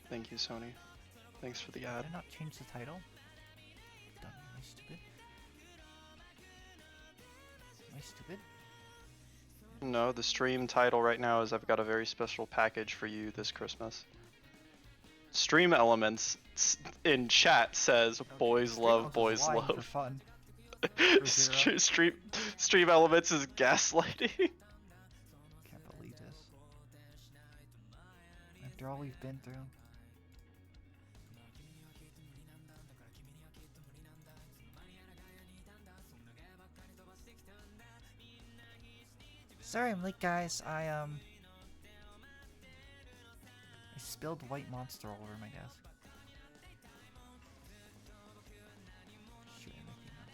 Thank you, Sony. Thanks for the ad. Did I not change the title? Dumb, am I stupid? Am I stupid? No, the stream title right now is I've got a very special package for you this Christmas. Stream Elements in chat says Okay, boys love, boys For love. fun. Stream Elements is gaslighting. Can't believe this. After all we've been through. Sorry I'm late, guys. I spilled white monster all over my desk. Shoot, I'm making that.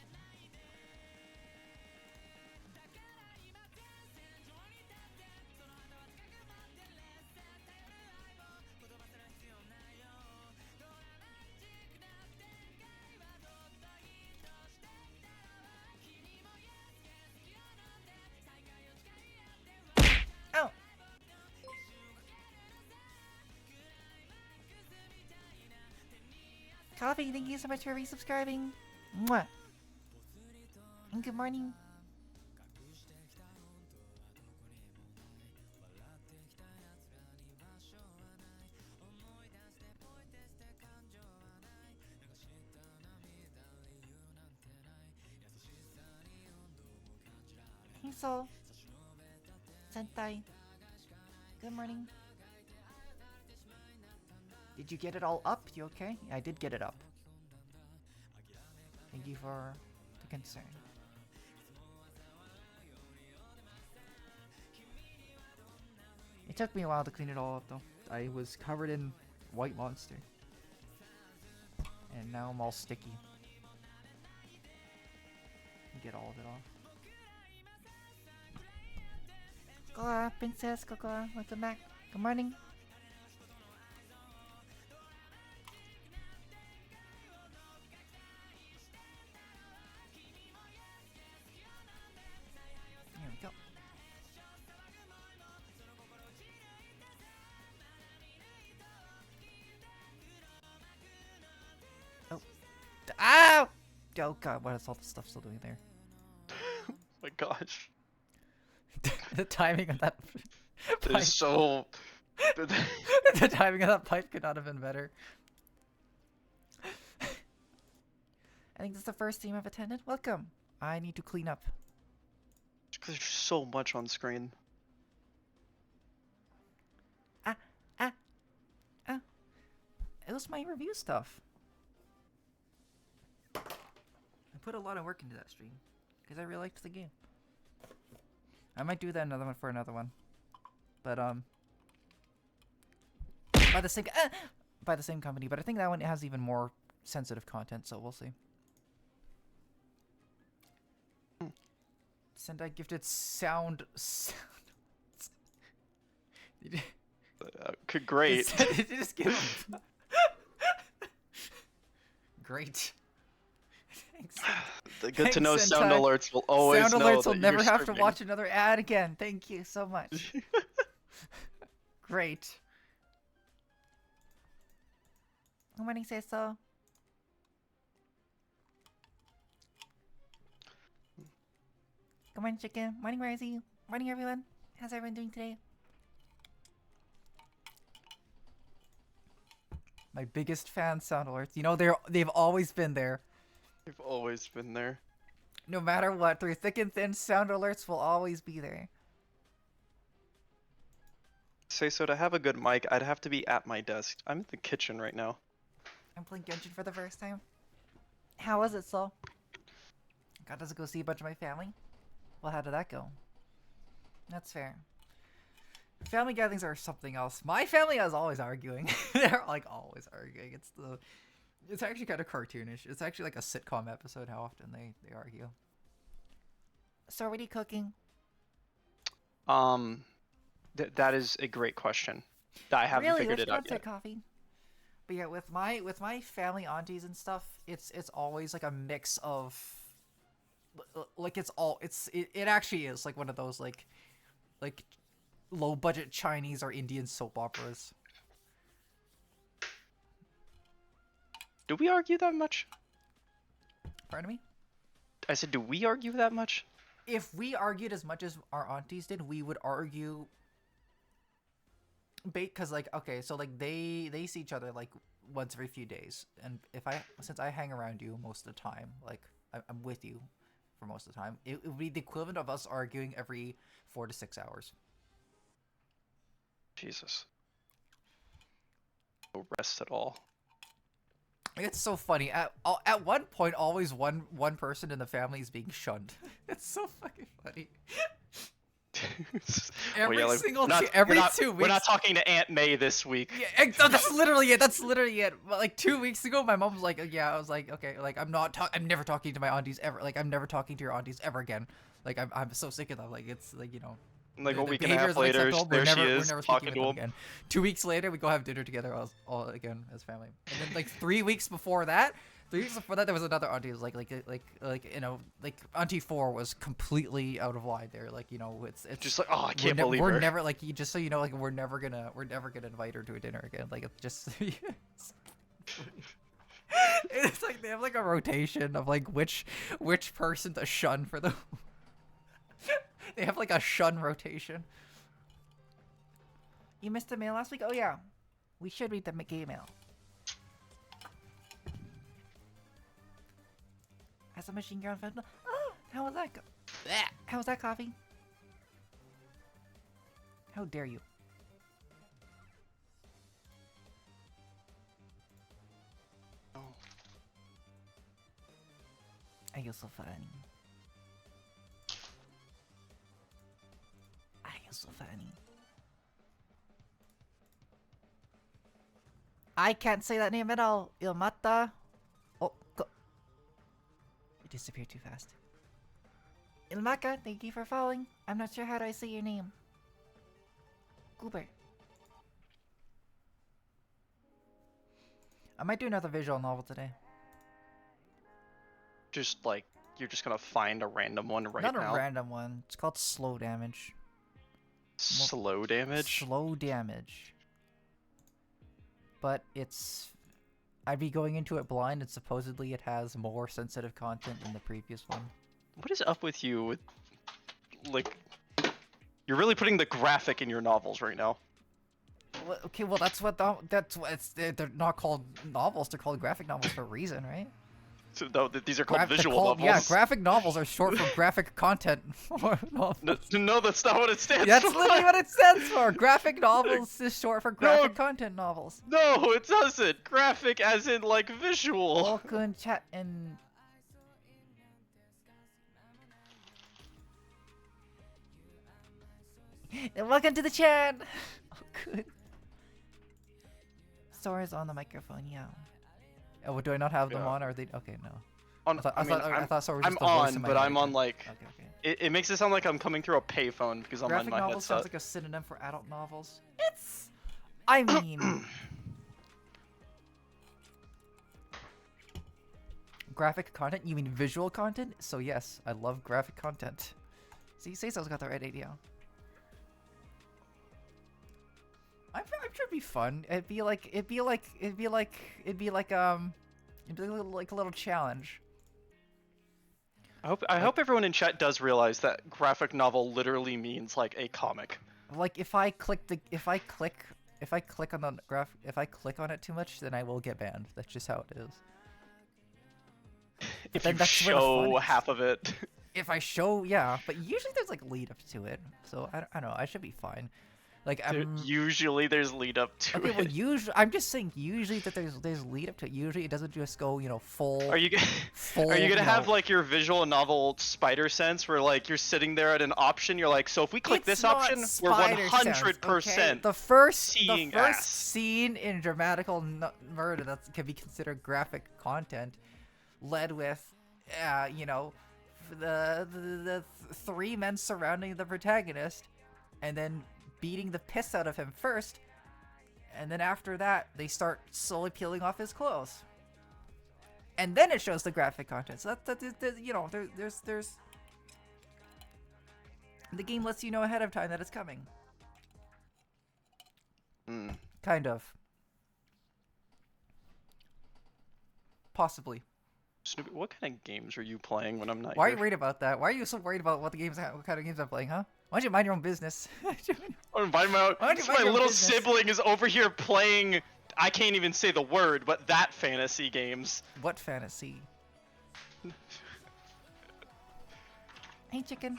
Ow! Coffee, thank you so much for resubscribing. Mwah! And good morning. Hey, Soul. Sentai. Good morning. Did you get it all up? You okay? Yeah, I did get it up. Thank you for the concern. It took me a while to clean it all up though. I was covered in white monster. And now I'm all sticky. Get all of it off. Cocoa, Princess Cocoa, welcome back. Good morning. Here we go. Oh. Ow! Oh god, what is all the stuff still doing there? Oh my gosh. The timing of that pipe. It's so... The timing of that pipe could not have been better. I think this is the first team I've attended. Welcome. I need to clean up. There's so much on screen. It was my review stuff. I put a lot of work into that stream because I really liked the game. I might do that another one for another one, but by the same company. But I think that one has even more sensitive content, so we'll see. Sendai gifted sound. Great. Did you just give him? Great. Thanks. Good to know Thanks, sound Sentai. alerts will always Sound know alerts will that never you're have to streaming. watch another ad again. Thank you so much. Great. Good morning, say so. Good morning, chicken. Morning, Risey. Morning, everyone. How's everyone doing today? My biggest fan, sound alerts. You know, they've always been there. They've always been there. No matter what, through thick and thin, sound alerts will always be there. Say so to have a good mic, I'd have to be at my desk. I'm in the kitchen right now. I'm playing Genshin for the first time. How was it, Sol? Got to go see a bunch of my family? Well, how did that go? That's fair. Family gatherings are something else. My family is always arguing. They're like always arguing. It's actually kind of cartoonish. It's actually like a sitcom episode how often they argue. So what are you cooking? That is a great question. I haven't figured it out yet. Coffee. But yeah, with my family aunties and stuff, it's always like a mix of like it actually is like one of those like low budget Chinese or Indian soap operas. Do we argue that much? Pardon me? I said, do we argue that much? If we argued as much as our aunties did, we would argue. Because like, okay, so like they see each other like once every few days, and since I hang around you most of the time, like I'm with you for most of the time, it would be the equivalent of us arguing every 4 to 6 hours. Jesus. No rest at all. It's so funny. At one point, always one person in the family is being shunned. It's so fucking funny. Every single every 2 weeks. We're not talking to Aunt May this week. Yeah, that's literally it. That's literally it. But like 2 weeks ago, my mom was like, "Yeah," I was like, "Okay, like I'm never talking to my aunties ever. Like I'm never talking to your aunties ever again. Like I'm so sick of them. Like it's like Like a week and a half later, there she is talking to him. Again. 2 weeks later, we go have dinner together all again as family. And then like 3 weeks before that. 3 weeks before that, there was another auntie. It was like Auntie 4 was completely out of line there. Like it's just like, oh, I can't believe we're her. never like just so you know, like we're never gonna invite her to a dinner again. Like it's just it's like they have like a rotation of like which person to shun for the. They have like a shun rotation. You missed the mail last week? Oh yeah, we should read the gay mail. Has a machine gun fentanyl? Oh, how was that? How was that coffee? How dare you? Oh. I feel so funny. I feel so funny. I can't say that name at all. Il mata. Oh, go. It disappeared too fast. Ilmaka, thank you for following. I'm not sure how do I say your name. Goober. I might do another visual novel today. Just like, you're just gonna find a random one right now? Not a random one. It's called Slow Damage. Slow damage? Slow damage. But it's... I'd be going into it blind, and supposedly it has more sensitive content than the previous one. What is up with you with... Like... You're really putting the graphic in your novels right now. Well, okay, well that's what they're not called novels, they're called graphic novels for a reason, right? So no, these are called visual novels. Yeah, graphic novels are short for graphic content. No, that's not what it stands for. That's literally what it stands for. Graphic novels is short for graphic content novels. No, it doesn't. Graphic as in like visual. Welcome chat and... And welcome to the chat. Oh, good. Sora's on the microphone, yeah. Oh, do I not have them on? Or are they okay? No. I thought Sora was just the voice in my head. I'm on like. Okay. It makes it sound like I'm coming through a payphone because I'm on my headset. Graphic novel sounds like a synonym for adult novels. It's. I mean. Graphic content? You mean visual content? So yes, I love graphic content. See, Cesar's got the right idea. I'm sure it'd be fun. It'd be like a little challenge. I hope everyone in chat does realize that graphic novel literally means like a comic. Like if I click on it too much, then I will get banned. That's just how it is. If you show half of it. If I show, yeah, but usually there's like lead up to it, so I don't know. I should be fine. Like usually there's lead up to it. Well, usually I'm just saying usually that there's lead up to it. Usually it doesn't just go full. Are you gonna have like your visual novel spider sense where like you're sitting there at an option, you're like, so if we click this option, we're 100% the first ass. scene in dramatical murder that can be considered graphic content, led with, the 3 men surrounding the protagonist, and then beating the piss out of him first, and then after that they start slowly peeling off his clothes, and then it shows the graphic content. So there's the game lets you know ahead of time that it's coming. Kind of. Possibly. Snoopy, what kind of games are you playing when I'm not Why are here? you worried about that? Why are you so worried about what kind of games I'm playing, huh? Why don't you mind your own business? My Why don't you mind your own little business? sibling is over here playing. I can't even say the word, but that fantasy games. What fantasy? Hey, chicken.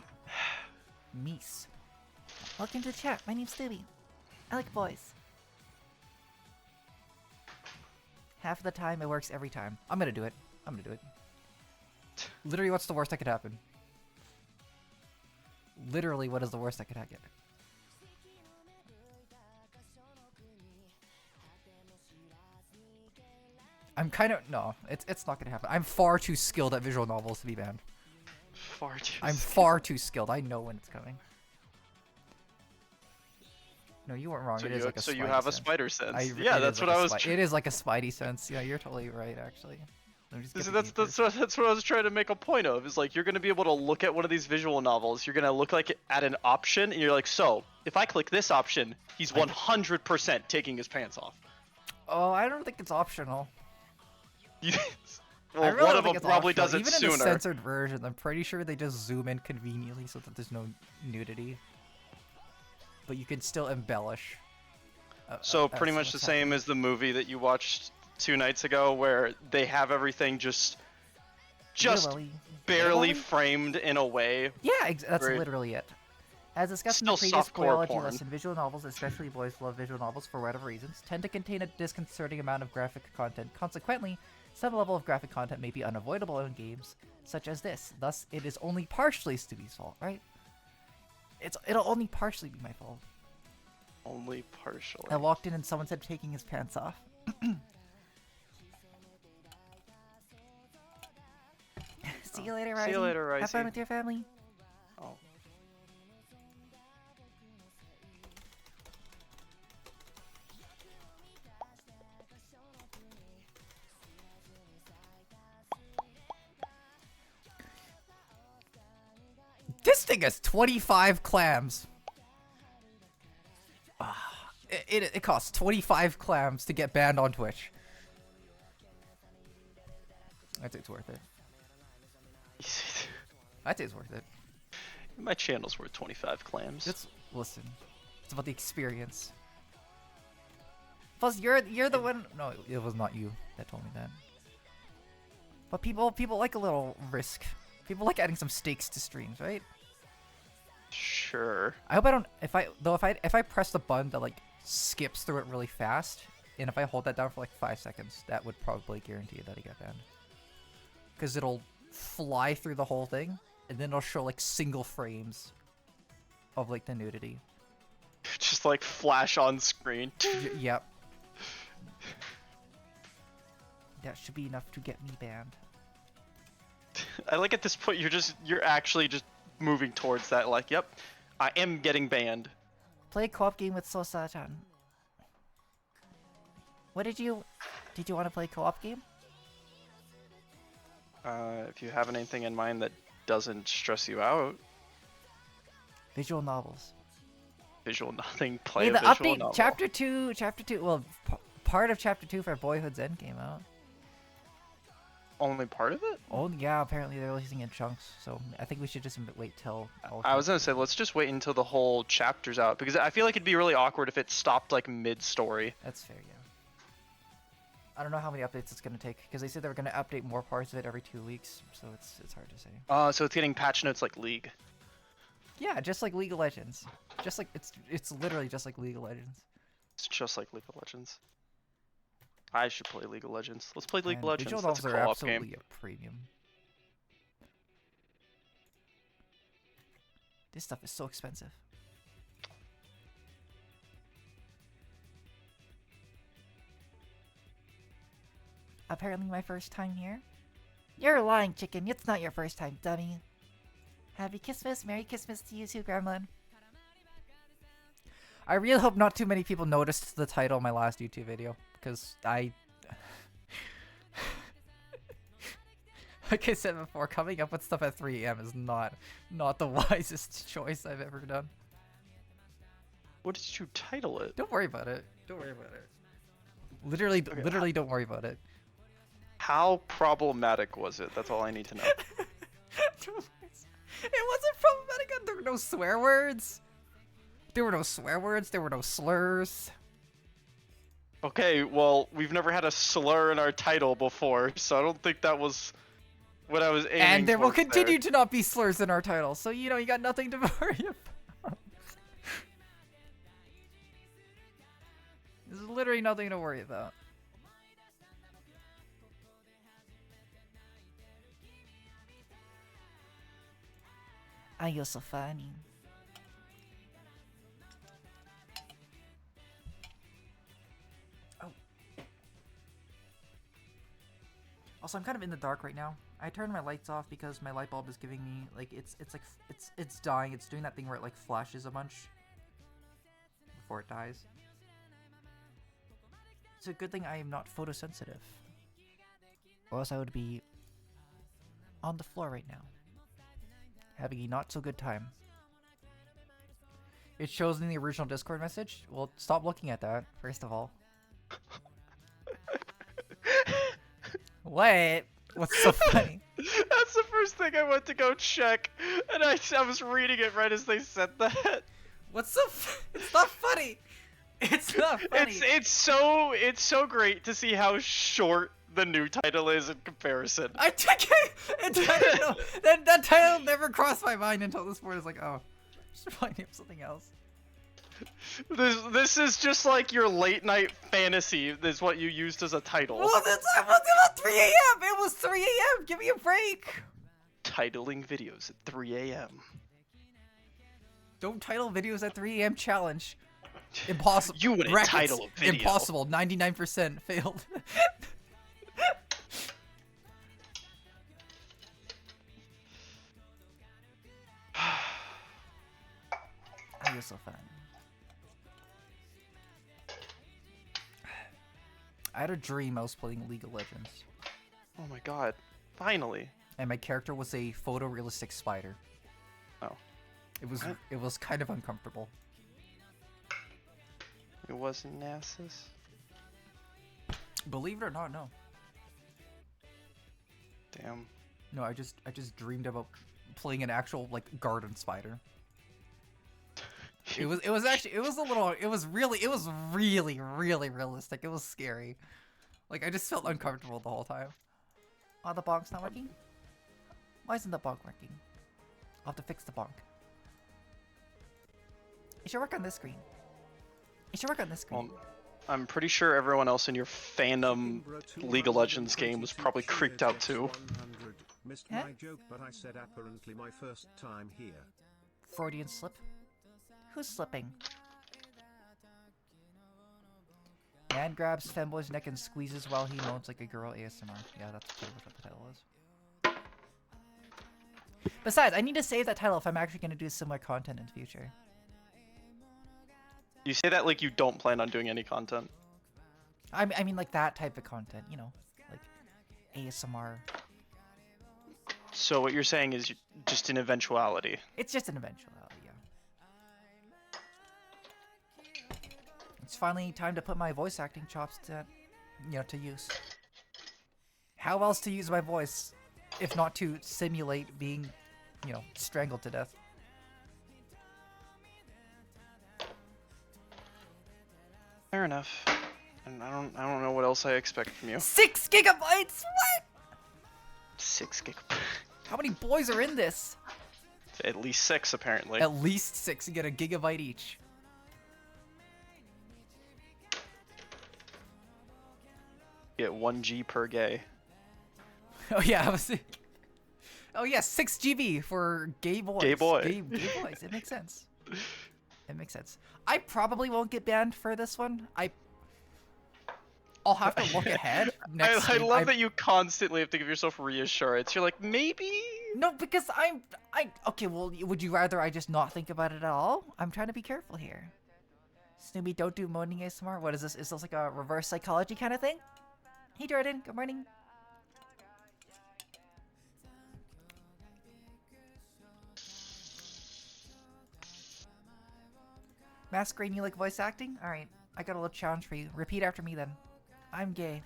Meese. Welcome to the chat. My name's Snoopy. I like boys. Half of the time, it works every time. I'm gonna do it. I'm gonna do it. Literally, what's the worst that could happen? Literally, what is the worst that could happen? I'm kind of... No, it's not gonna happen. I'm far too skilled at visual novels to be banned. I'm far too skilled. I know when it's coming. No, you weren't wrong. So it is like a so you spidey have a sense. spider sense. It Yeah, is that's like what a I was. It is like a spidey sense. Yeah, you're totally right, actually. Let me just get the That's papers. that's what I was trying to make a point of. Is like you're gonna be able to look at one of these visual novels. You're gonna look like at an option, and you're like, so if I click this option, he's 100% taking his pants off. Oh, I don't think it's optional. Well, I really one don't of think them it's probably optional. does it Even sooner. in the censored version, I'm pretty sure they just zoom in conveniently so that there's no nudity. But you can still embellish. So pretty much the what's same happening. as the movie that you watched 2 nights ago, where they have everything just Literally. barely Literally? framed in a way. Yeah, that's Very- literally it. As discussed in Still the previous softcore Quills porn. lesson, visual novels, especially boys who love visual novels for whatever reasons, tend to contain a disconcerting amount of graphic content. Consequently, some level of graphic content may be unavoidable in games such as this. Thus, it is only partially Stubby's fault, right? It'll only partially be my fault. Only partially. I walked in and someone said taking his pants off. See you later, Risey. See you later, Have fun Risey. with your family. Oh. This thing has 25 clams. It costs 25 clams to get banned on Twitch. I think it's worth it. I think it's worth it. My channel's worth 25 clams. Listen. It's about the experience. Plus, you're the one. No, it was not you that told me that. But people like a little risk. People like adding some stakes to streams, right? Sure. I hope I don't. If I press the button that like skips through it really fast, and if I hold that down for like 5 seconds, that would probably guarantee that I get banned. Because it'll fly through the whole thing, and then it'll show like single frames of like the nudity. Just like flash on screen. Yep. That should be enough to get me banned. I like at this point you're actually just moving towards that. Like, yep, I am getting banned. Play a co-op game with Sosa-chan. What did you want to play a co-op game? If you have anything in mind that doesn't stress you out, Visual novels. visual nothing. Play Hey, a the visual update, novel. chapter 2, well, part of chapter 2 for Boyhood's End came out. Only part of it? Oh, yeah, apparently they're releasing in chunks, so I think we should just wait till... I was gonna say, let's just wait until the whole chapter's out, because I feel like it'd be really awkward if it stopped like mid-story. That's fair, yeah. I don't know how many updates it's going to take, because they said they were going to update more parts of it every 2 weeks, so it's hard to say. So it's getting patch notes like League. Yeah, just like League of Legends. Just like, it's literally just like League of Legends. It's just like League of Legends. I should play League of Legends. Let's play League of And Legends. visual That's a novels are co-op absolutely game. a premium. This stuff is so expensive. Apparently my first time here? You're lying, chicken. It's not your first time, dummy. Happy Christmas. Merry Christmas to you too, Gremlin. I really hope not too many people noticed the title of my last YouTube video, because like I said before, coming up with stuff at 3 AM is not the wisest choice I've ever done. What did you title it? Don't worry about it. Don't worry about it. Literally, Okay, literally don't worry about it. How problematic was it? That's all I need to know. It wasn't problematic. There were no swear words. There were no swear words. There were no slurs. Okay, well, we've never had a slur in our title before, so I don't think that was what I was aiming for. And there will continue to not be slurs in our title, so you know you got nothing to worry about. There's literally nothing to worry about. Ah, you're so funny. Oh. Also, I'm kind of in the dark right now. I turned my lights off because my light bulb is giving me like it's dying. It's doing that thing where it like flashes a bunch before it dies. It's a good thing I am not photosensitive, or else I would be on the floor right now, having a not so good time. It shows in the original Discord message. Well, stop looking at that, first of all. What? What's so funny? That's the first thing I went to go check, and I was reading it right as they said that. What's so it's not funny. It's not funny. It's so great to see how short the new title is in comparison. I don't know. That title never crossed my mind until this point. It's like, oh, should probably name something else. This is just like your late night fantasy is what you used as a title. Well, it was 3 a.m. It was 3 a.m. Give me a break. Titling videos at 3 a.m. Don't title videos at 3 a.m. challenge. Impossible. You wouldn't Brackets, title a video. Impossible. 99% failed. Oh, you're so fun. I had a dream I was playing League of Legends. Oh my god. Finally. And my character was a photorealistic spider. Oh. It was kind of uncomfortable. It wasn't Nasus? Believe it or not, no. Damn. No, I just dreamed about playing an actual like garden spider. It was really realistic. It was scary. Like I just felt uncomfortable the whole time. Oh, the bonk's not working? Why isn't the bonk working? I'll have to fix the bonk. It should work on this screen. It should work on this screen. Well, I'm pretty sure everyone else in your fandom League of Legends game was probably creeped out too. Missed Huh? my joke, but I said apparently my first time here. Freudian slip? Who's slipping? Man grabs Femboy's neck and squeezes while he moans like a girl ASMR. Yeah, that's pretty much what the title is. Besides, I need to save that title if I'm actually going to do similar content in the future. You say that like you don't plan on doing any content. I mean like that type of content, you know, like ASMR. So what you're saying is just an eventuality. It's just an eventuality, yeah. It's finally time to put my voice acting chops to, you know, to use. How else to use my voice if not to simulate being, you know, strangled to death? Fair enough. And I don't know what else I expect from you. 6 gigabytes? What? 6 gigabytes. How many boys are in this? At least 6 apparently. At least 6. You get a gigabyte each. Get 1 G per gay. Oh yeah, I was. Oh yeah, 6 GB for gay boys. Gay boy. Gay boys. It makes sense. It makes sense. I probably won't get banned for this one. I'll have to look ahead. I Stream. love that you constantly have to give yourself reassurance. You're like, maybe? No, because okay, well, would you rather I just not think about it at all? I'm trying to be careful here. Snoopy, don't do moaning ASMR. What is this? Is this like a reverse psychology kind of thing? Hey, Jordan. Good morning. Masquerade, you like voice acting? Alright, I got a little challenge for you. Repeat after me then. I'm gay.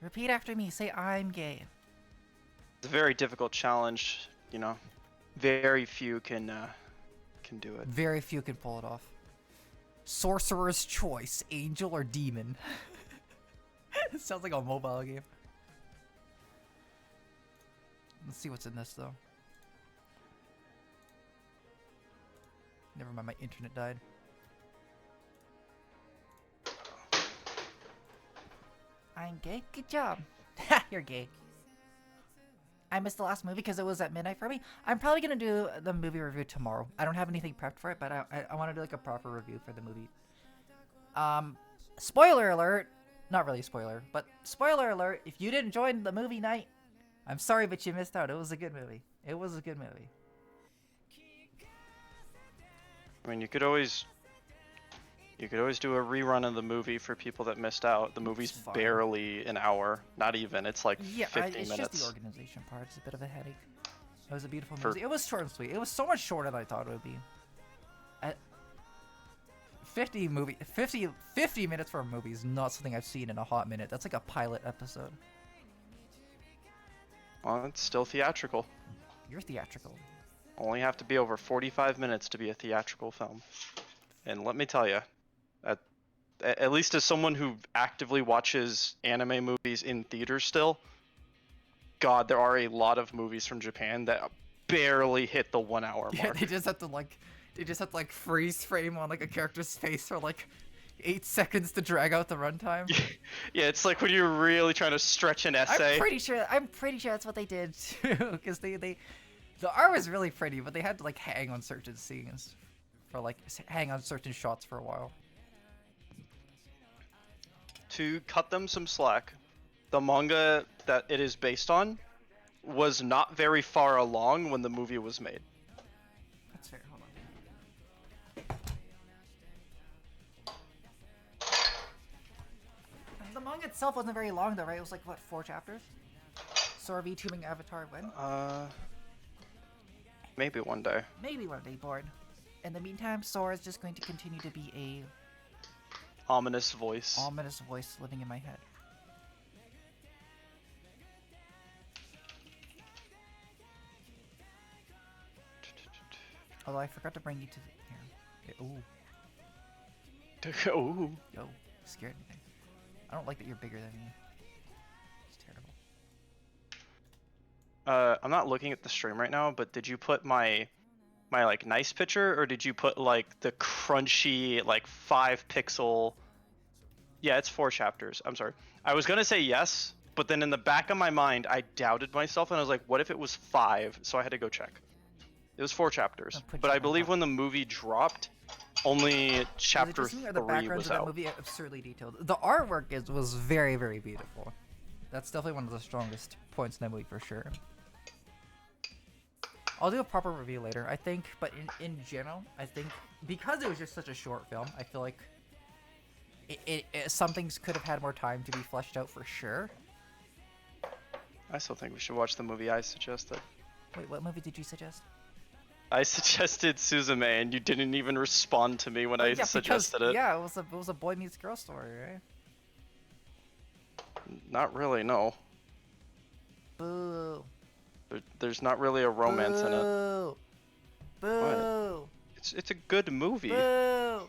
Repeat after me. Say I'm gay. It's a very difficult challenge, you know. Very few can do it. Very few can pull it off. Sorcerer's choice, angel or demon. It sounds like a mobile game. Let's see what's in this though. Never mind, my internet died. I'm gay? Good job. Ha! You're gay. I missed the last movie because it was at midnight for me. I'm probably going to do the movie review tomorrow. I don't have anything prepped for it, but I want to do like a proper review for the movie. Spoiler alert. Not really spoiler, but spoiler alert. If you didn't join the movie night, I'm sorry, but you missed out. It was a good movie. It was a good movie. I mean, you could always do a rerun of the movie for people that missed out. The movie's Fine. barely an hour, not even. It's like 15 it's minutes. just the organization part. It's a bit of a headache. It was a beautiful movie. It was short and sweet. It was so much shorter than I thought it would be. 50 minutes for a movie is not something I've seen in a hot minute. That's like a pilot episode. Well, it's still theatrical. You're theatrical. Only have to be over 45 minutes to be a theatrical film. And let me tell you, at least as someone who actively watches anime movies in theaters still, God, there are a lot of movies from Japan that barely hit the 1 hour mark. Yeah, they just have to freeze frame on like a character's face for like 8 seconds to drag out the runtime. Yeah, it's like when you're really trying to stretch an essay. I'm pretty sure that's what they did too, because the art was really pretty, but they had to like hang on certain scenes, for like hang on certain shots for a while. To cut them some slack, the manga that it is based on was not very far along when the movie was made. That's fair. Hold on. The manga itself wasn't very long though, right? It was like what, 4 chapters? Sora VTubing Avatar when? Maybe one day. Maybe one day, bored. In the meantime, Sora is just going to continue to be a Ominous voice. ominous voice living in my head. Although I forgot to bring you to the here. Ooh, Ooh. yo, scared me. I don't like that you're bigger than me. It's terrible. I'm not looking at the stream right now, but did you put my like nice picture, or did you put like the crunchy like 5 pixel? Yeah, it's 4 chapters. I'm sorry. I was gonna say yes, but then in the back of my mind, I doubted myself, and I was like, what if it was 5? So I had to go check. It was 4 chapters, but I believe when the movie dropped, only chapter 3 the backgrounds was of that out. movie are absurdly detailed. The artwork was very, very beautiful. That's definitely one of the strongest points in that movie for sure. I'll do a proper review later, I think, but in general, I think because it was just such a short film, I feel like some things could have had more time to be fleshed out for sure. I still think we should watch the movie I suggested. Wait, what movie did you suggest? I suggested Suzume, and you didn't even respond to me when I suggested it. Yeah, it was a boy meets girl story, right? Not really, no. Boo. There's not really a romance in it. Boo. Boo. It's a good movie. Boo.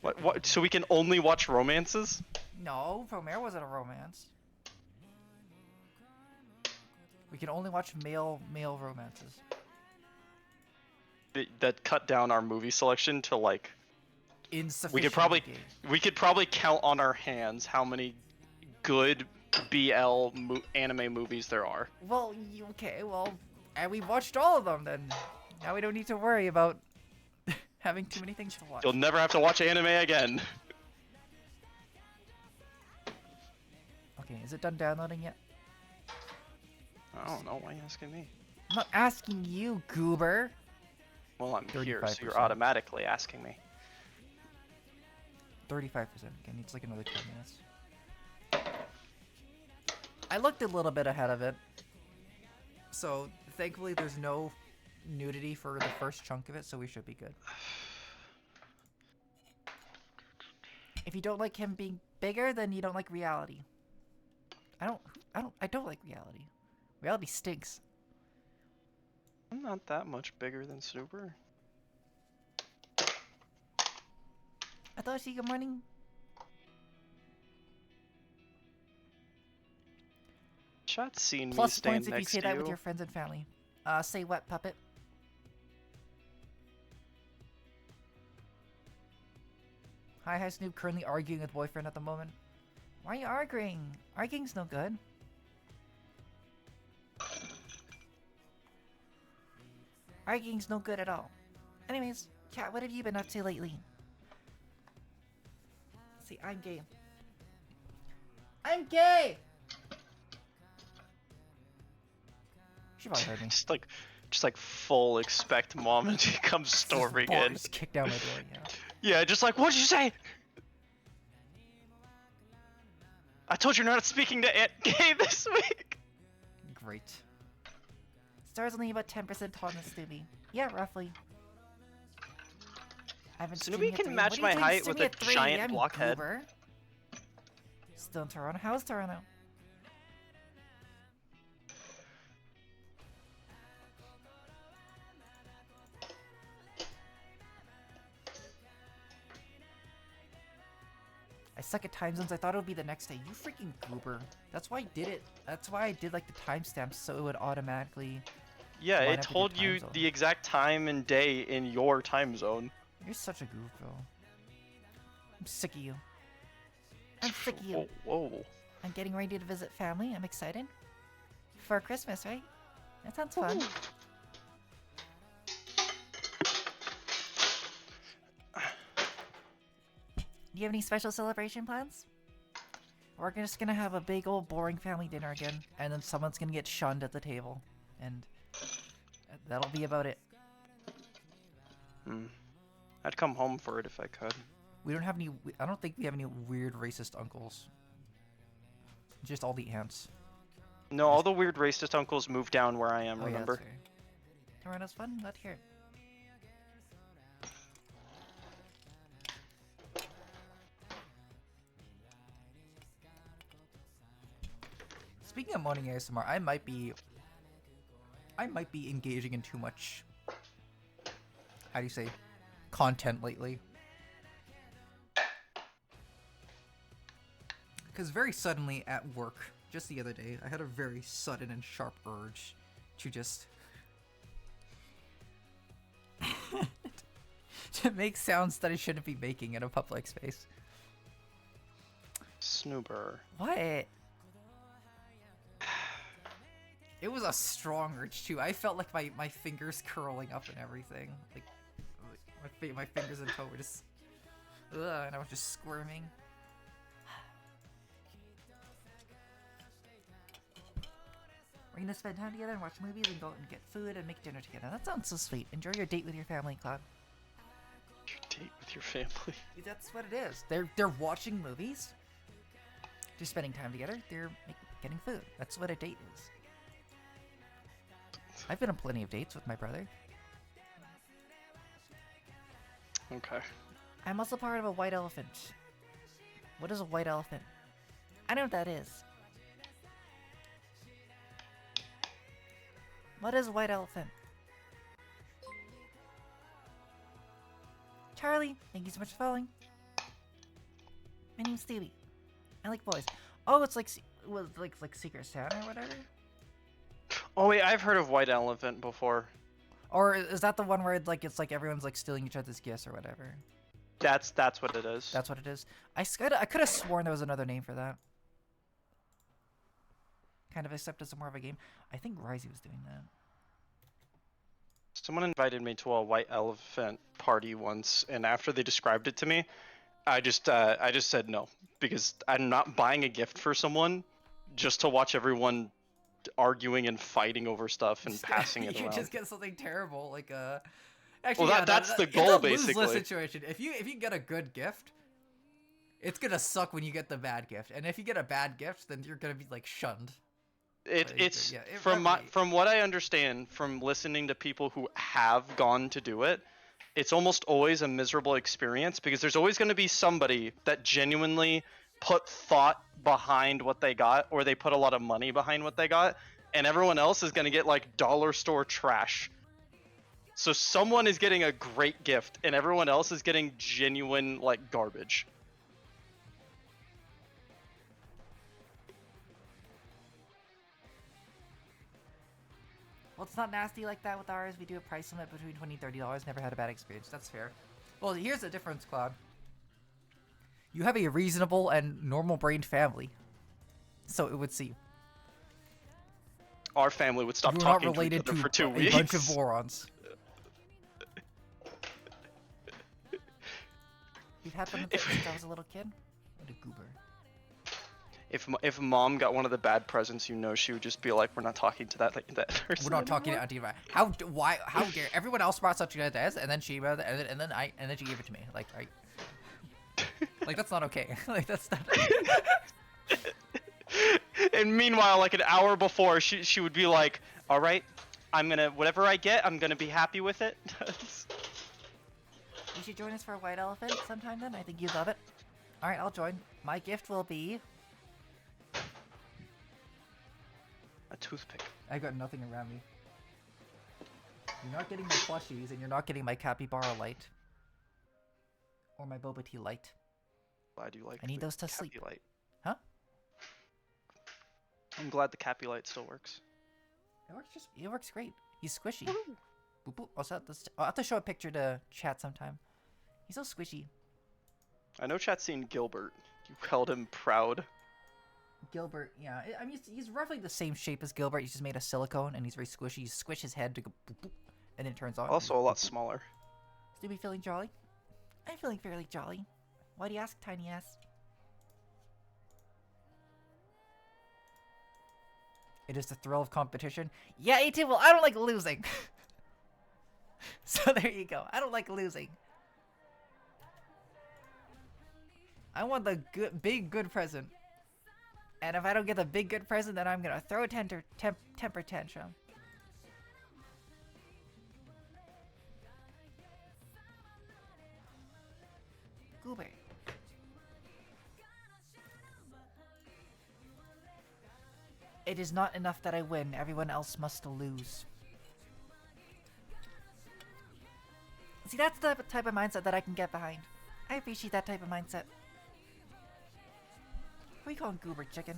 What? So we can only watch romances? No, Romare wasn't a romance. We can only watch male romances. That cut down our movie selection to like. Insufficient. We could probably count on our hands how many good BL anime movies there are. Well, okay, well, and we watched all of them then. Now we don't need to worry about having too many things to watch. You'll never have to watch anime again. Okay, is it done downloading yet? I don't know. Why are you asking me? I'm not asking you, goober. Well, I'm here, so 35%. you're automatically asking me. 35%. Okay, needs like another 10 minutes. I looked a little bit ahead of it. So, thankfully there's no nudity for the first chunk of it, so we should be good. If you don't like him being bigger, then you don't like reality. I don't like reality. Reality stinks. I'm not that much bigger than Snooper. Atoshi, good morning. Chat's seen me Plus stand points if you next say to that you. with your friends and family. Say what, puppet? Hi, Snoop. Currently arguing with boyfriend at the moment. Why are you arguing? Arguing's no good. Arguing's no good at all. Anyways, chat, what have you been up to lately? See, I'm gay. I'm gay! She probably heard me. just like full expect mom to come storming in. Just kick down my door, yeah. Yeah, just like, what'd you say? I told you not speaking to Aunt Gay this week. Great. Star's only about 10% taller than Snoopy. Yeah, roughly. I haven't Snoopy streamed at can 3. match What are you my doing height streaming with at a 3 giant a.m., you blockhead. goober? Still in Toronto? How's Toronto? I suck at time zones. I thought it would be the next day. You freaking goober. That's why I did it. That's why I did like the timestamps so it would automatically. Yeah, line it up with your told time you zone. the exact time and day in your time zone. You're such a goof, bro. I'm sick of you. I'm sick of you. Whoa. I'm getting ready to visit family. I'm excited. For Christmas, right? That sounds fun. Woo. Do you have any special celebration plans? We're just gonna have a big old boring family dinner again, and then someone's gonna get shunned at the table, and that'll be about it. I'd come home for it if I could. We don't have any. I don't think we have any weird racist uncles. Just all the aunts. No, all the weird racist uncles moved down where I am, Oh, remember? yeah, that's fair. Toronto's fun. Glad to hear it. Speaking of morning ASMR, I might be engaging in too much, how do you say, content lately. Because very suddenly at work, just the other day, I had a very sudden and sharp urge to just to make sounds that I shouldn't be making in a public space. Snooper. What? It was a strong urge too. I felt like my fingers curling up and everything. Like my fingers and toe were just, and I was just squirming. We're gonna spend time together and watch movies and go out and get food and make dinner together. That sounds so sweet. Enjoy your date with your family, Cloud. Your date with your family. That's what it is. They're watching movies. They're spending time together. They're getting food. That's what a date is. I've been on plenty of dates with my brother. Okay. I'm also part of a white elephant. What is a white elephant? I know what that is. What is a white elephant? Charlie, thank you so much for following. My name's Stevie. I like boys. Oh, it's like Secret Santa or whatever? Oh wait, I've heard of White Elephant before. Or is that the one where it's like everyone's like stealing each other's gifts or whatever? That's what it is. That's what it is. I could have sworn there was another name for that. Kind of accepted some more of a game. I think Risey was doing that. Someone invited me to a White Elephant party once, and after they described it to me, I just said no, because I'm not buying a gift for someone just to watch everyone arguing and fighting over stuff and passing it you around. just get something terrible, like Actually, Well, yeah, that's the it's goal, a lose-lose basically. situation. If you get a good gift, it's gonna suck when you get the bad gift, and if you get a bad gift, then you're gonna be like shunned. It's yeah, it from really- from what I understand from listening to people who have gone to do it, it's almost always a miserable experience because there's always going to be somebody that genuinely put thought behind what they got, or they put a lot of money behind what they got, and everyone else is gonna get like dollar store trash. So someone is getting a great gift, and everyone else is getting genuine like garbage. Well, it's not nasty like that with ours. We do a price limit between $20 and $30. Never had a bad experience. That's fair. Well, here's the difference, Cloud. You have a reasonable and normal-brained family. So it would seem. Our family would stop You're not talking to each related other to for 2 a weeks. bunch of morons. You've had one of those since I was a little kid? What a goober. If mom got one of the bad presents, you know she would just be like, "We're not talking to that person." We're not talking to Auntie Ryan. How dare everyone else brought something to this, and then she brought it, and then she gave it to me. Like, like that's not okay. Like that's not. And meanwhile, like an hour before, she would be like, "All right, whatever I get, I'm gonna be happy with it." You should join us for a white elephant sometime then. I think you'd love it. All right, I'll join. My gift will be A toothpick. I got nothing around me. You're not getting my plushies, and you're not getting my capybara light. Or my boba tea light. Glad you like. I need the those to Cappy sleep. Light. Huh? I'm glad the Cappy Light still works. It works great. He's squishy. Boop, boop. I'll have to show a picture to chat sometime. He's so squishy. I know chat's seen Gilbert. You held him proud. Gilbert, yeah. I mean, he's roughly the same shape as Gilbert. He's just made of silicone, and he's very squishy. You squish his head to go boop, boop, and then it turns on. Also a lot smaller. Snoopy feeling jolly? I'm feeling fairly jolly. Why do you ask, tiny ass? It is the thrill of competition. Yeah, A2, well, I don't like losing. So there you go. I don't like losing. I want the big good present. And if I don't get the big good present, then I'm gonna throw a temper tantrum. Goober. It is not enough that I win. Everyone else must lose. See, that's the type of mindset that I can get behind. I appreciate that type of mindset. Who are you calling Goober Chicken?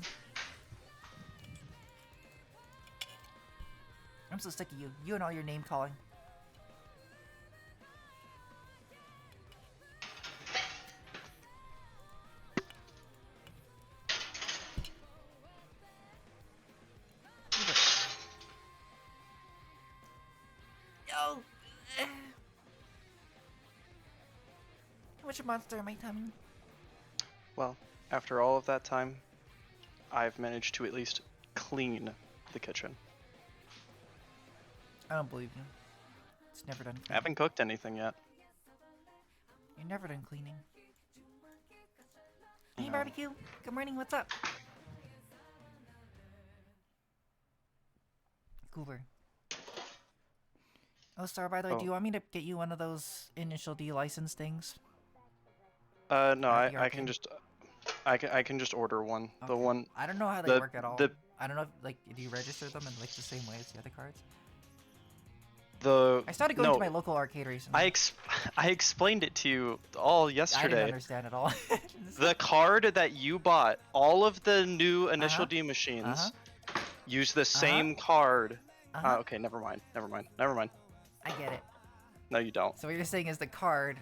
I'm so sick of you. You and all your name calling. No! How much a monster am I coming? Well, after all of that time, I've managed to at least clean the kitchen. I don't believe you. It's never done cleaning. I haven't cooked anything yet. You're never done cleaning. Hey, No. Barbecue. Good morning. What's up? Goober. Oh, Star, by the way, do you want me to get you one of those Initial D license things? No, At the I can arcade? just, I can just order one. The Okay. one, I don't know how they the- work at all. the- I don't know if, like, do you register them in, like, the same way as the other cards? the. I started going no, to my local arcade recently. I explained it to you all I didn't yesterday. understand at all. The card that you bought, all of the new Initial Uh-huh. D machines Uh-huh. use the same card. Uh-huh. Okay, never mind. I get it. No, you don't. So what you're saying is the card,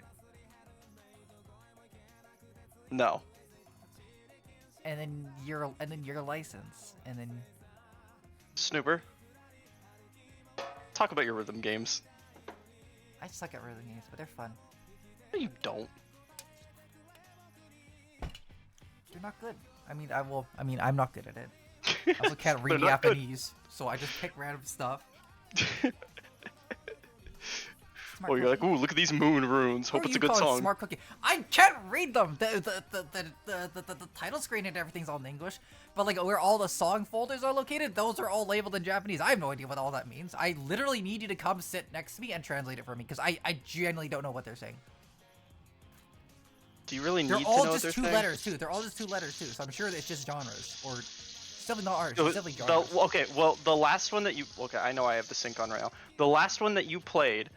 No. and then your license, and then Snooper. Talk about your rhythm games. I suck at rhythm games, but they're fun. No, you don't. They're not good. I mean, I'm not good at it. I also can't They're read not good. Japanese, so I just pick random stuff. Smart Well, you're like, cookie. ooh, look at these moon runes. Who Hope are it's you a good calling song. Smart cookie. I can't read them. The title screen and everything's all in English, but like where all the song folders are located, those are all labeled in Japanese. I have no idea what all that means. I literally need you to come sit next to me and translate it for me because I genuinely don't know what they're saying. Do you really They're need all to know just their two thing? letters too. They're all just two letters too. So I'm sure it's just genres or definitely not artists. So It's definitely genres. okay, well, the last one that you okay, I know I have the sync on right now. The last one that you played,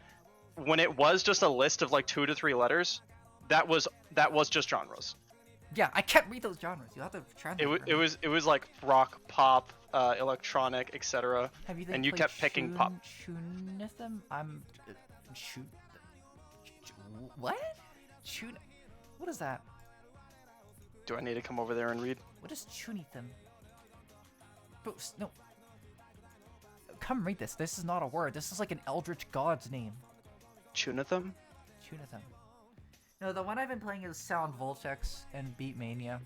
when it was just a list of like 2 to 3 letters, that was just genres. Yeah, I can't read those genres. You have to translate. It was like rock, pop, electronic, etc. Have you And you kept picking pop. Chunithm? I'm shoot. What? Chun. What is that? Do I need to come over there and read? What is Chunithum? No. Come read this. This is not a word. This is like an eldritch god's name. Chunatham? Chunithum. No, the one I've been playing is Sound Voltex and Beatmania.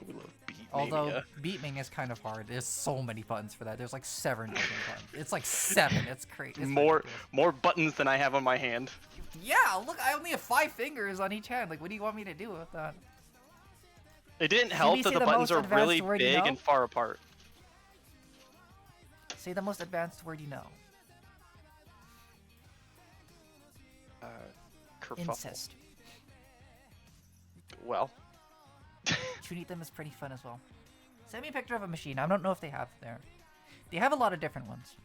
We love Beatmania. Although Beatmania is kind of hard. There's so many buttons for that. There's like 7 different buttons. It's like 7. It's crazy. It's more buttons than I have on my hand. Yeah, look, I only have 5 fingers on each hand. Like, what do you want me to do with that? It didn't help me that say the the buttons most are really advanced word you big know? and far apart. Say the most advanced word you know. Kerfuffle. Incest. Well, Chunithum is pretty fun as well. Send me a picture of a machine. I don't know if they have there. They have a lot of different ones.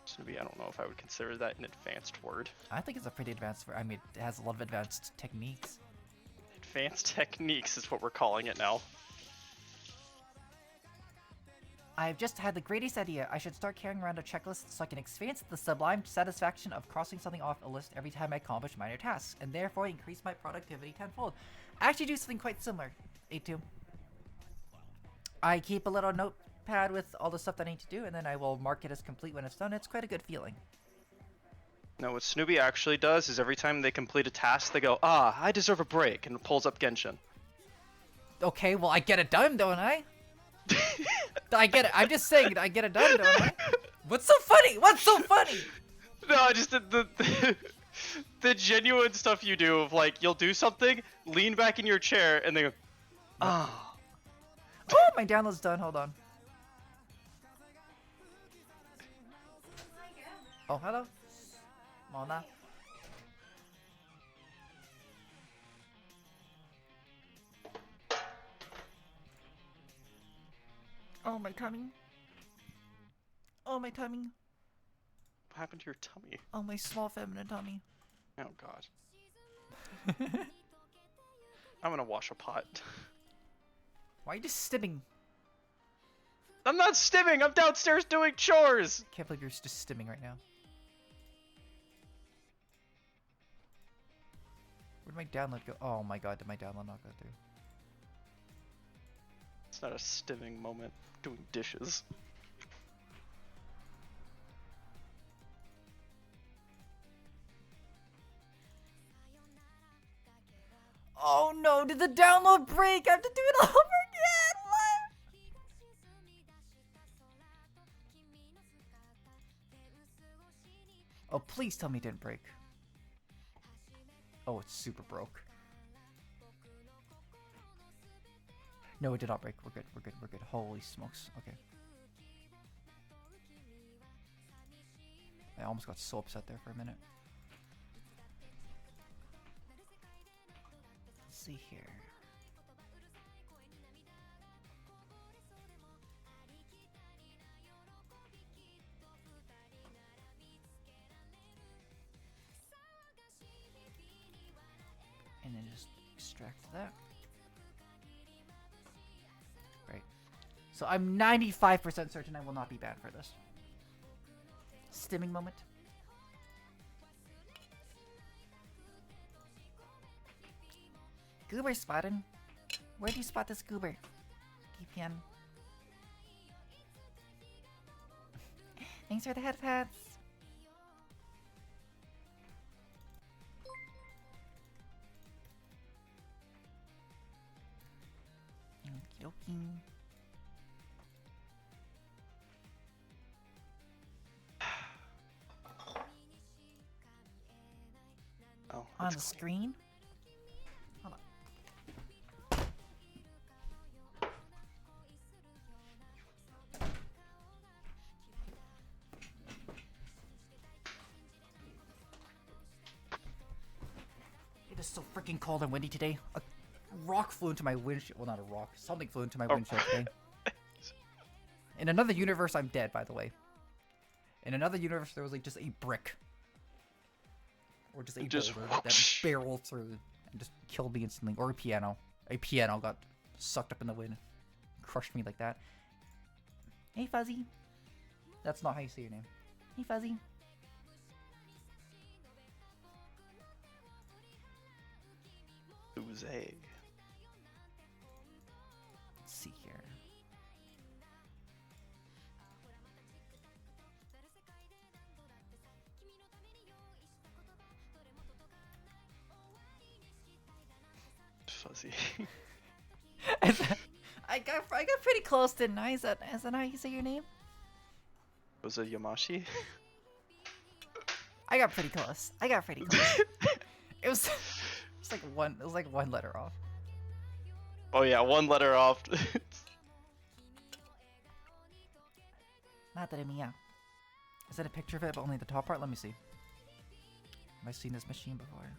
Snoopy, I don't know if I would consider that an advanced word. I think it's a pretty advanced word. I mean, it has a lot of advanced techniques. Advanced techniques is what we're calling it now. I've just had the greatest idea. I should start carrying around a checklist so I can experience the sublime satisfaction of crossing something off a list every time I accomplish minor tasks, and therefore increase my productivity tenfold. I actually do something quite similar, A2. I keep a little notepad with all the stuff that I need to do, and then I will mark it as complete when it's done. It's quite a good feeling. No, what Snoopy actually does is every time they complete a task, they go, "Ah, I deserve a break," and pulls up Genshin. Okay, well, I get it done, don't I? I get it. I'm just saying, I get it done, don't I? What's so funny? What's so funny? No, just the genuine stuff you do of like, you'll do something, lean back in your chair, and they go, "Ah." Oh, my download's done. Hold on. Oh, hello. Mona. Oh, my tummy. Oh, my tummy. What happened to your tummy? Oh, my small feminine tummy. Oh god. I'm gonna wash a pot. Why are you just stimming? I'm not stimming! I'm downstairs doing chores! Can't believe you're just stimming right now. Where'd my download go? Oh my god, did my download not go through? It's not a stimming moment. Doing dishes. Oh no, did the download break? I have to do it all over again! What? Oh, please tell me it didn't break. Oh, it's super broke. No, it did not break. We're good, we're good, we're good. Holy smokes. Okay. I almost got so upset there for a minute. Let's see here. And then just extract that. Right. So I'm 95% certain I will not be banned for this. Stimming moment. Goober spotted. Where do you spot this goober? KPN. Thanks for the head pats. Okie dokie. Oh, On that's the cool. screen? Hold on. It's so freaking cold and windy today. A rock flew into my windshield. Well, not a rock. Something flew into my windshield today. In another universe, I'm dead, by the way. In another universe, there was like just a brick. Or just a boulder that barreled through and just killed me instantly. Or a piano. A piano got sucked up in the wind. Crushed me like that. Hey, Fuzzy. That's not how you say your name. Hey, Fuzzy. Let's see here. Fuzzy. I got pretty close, didn't I? Is that how you say your name? Was it Yamashi? I got pretty close. It was like one letter off. Oh yeah, one letter off. Madre mia. Is that a picture of it, but only the top part? Let me see. Have I seen this machine before?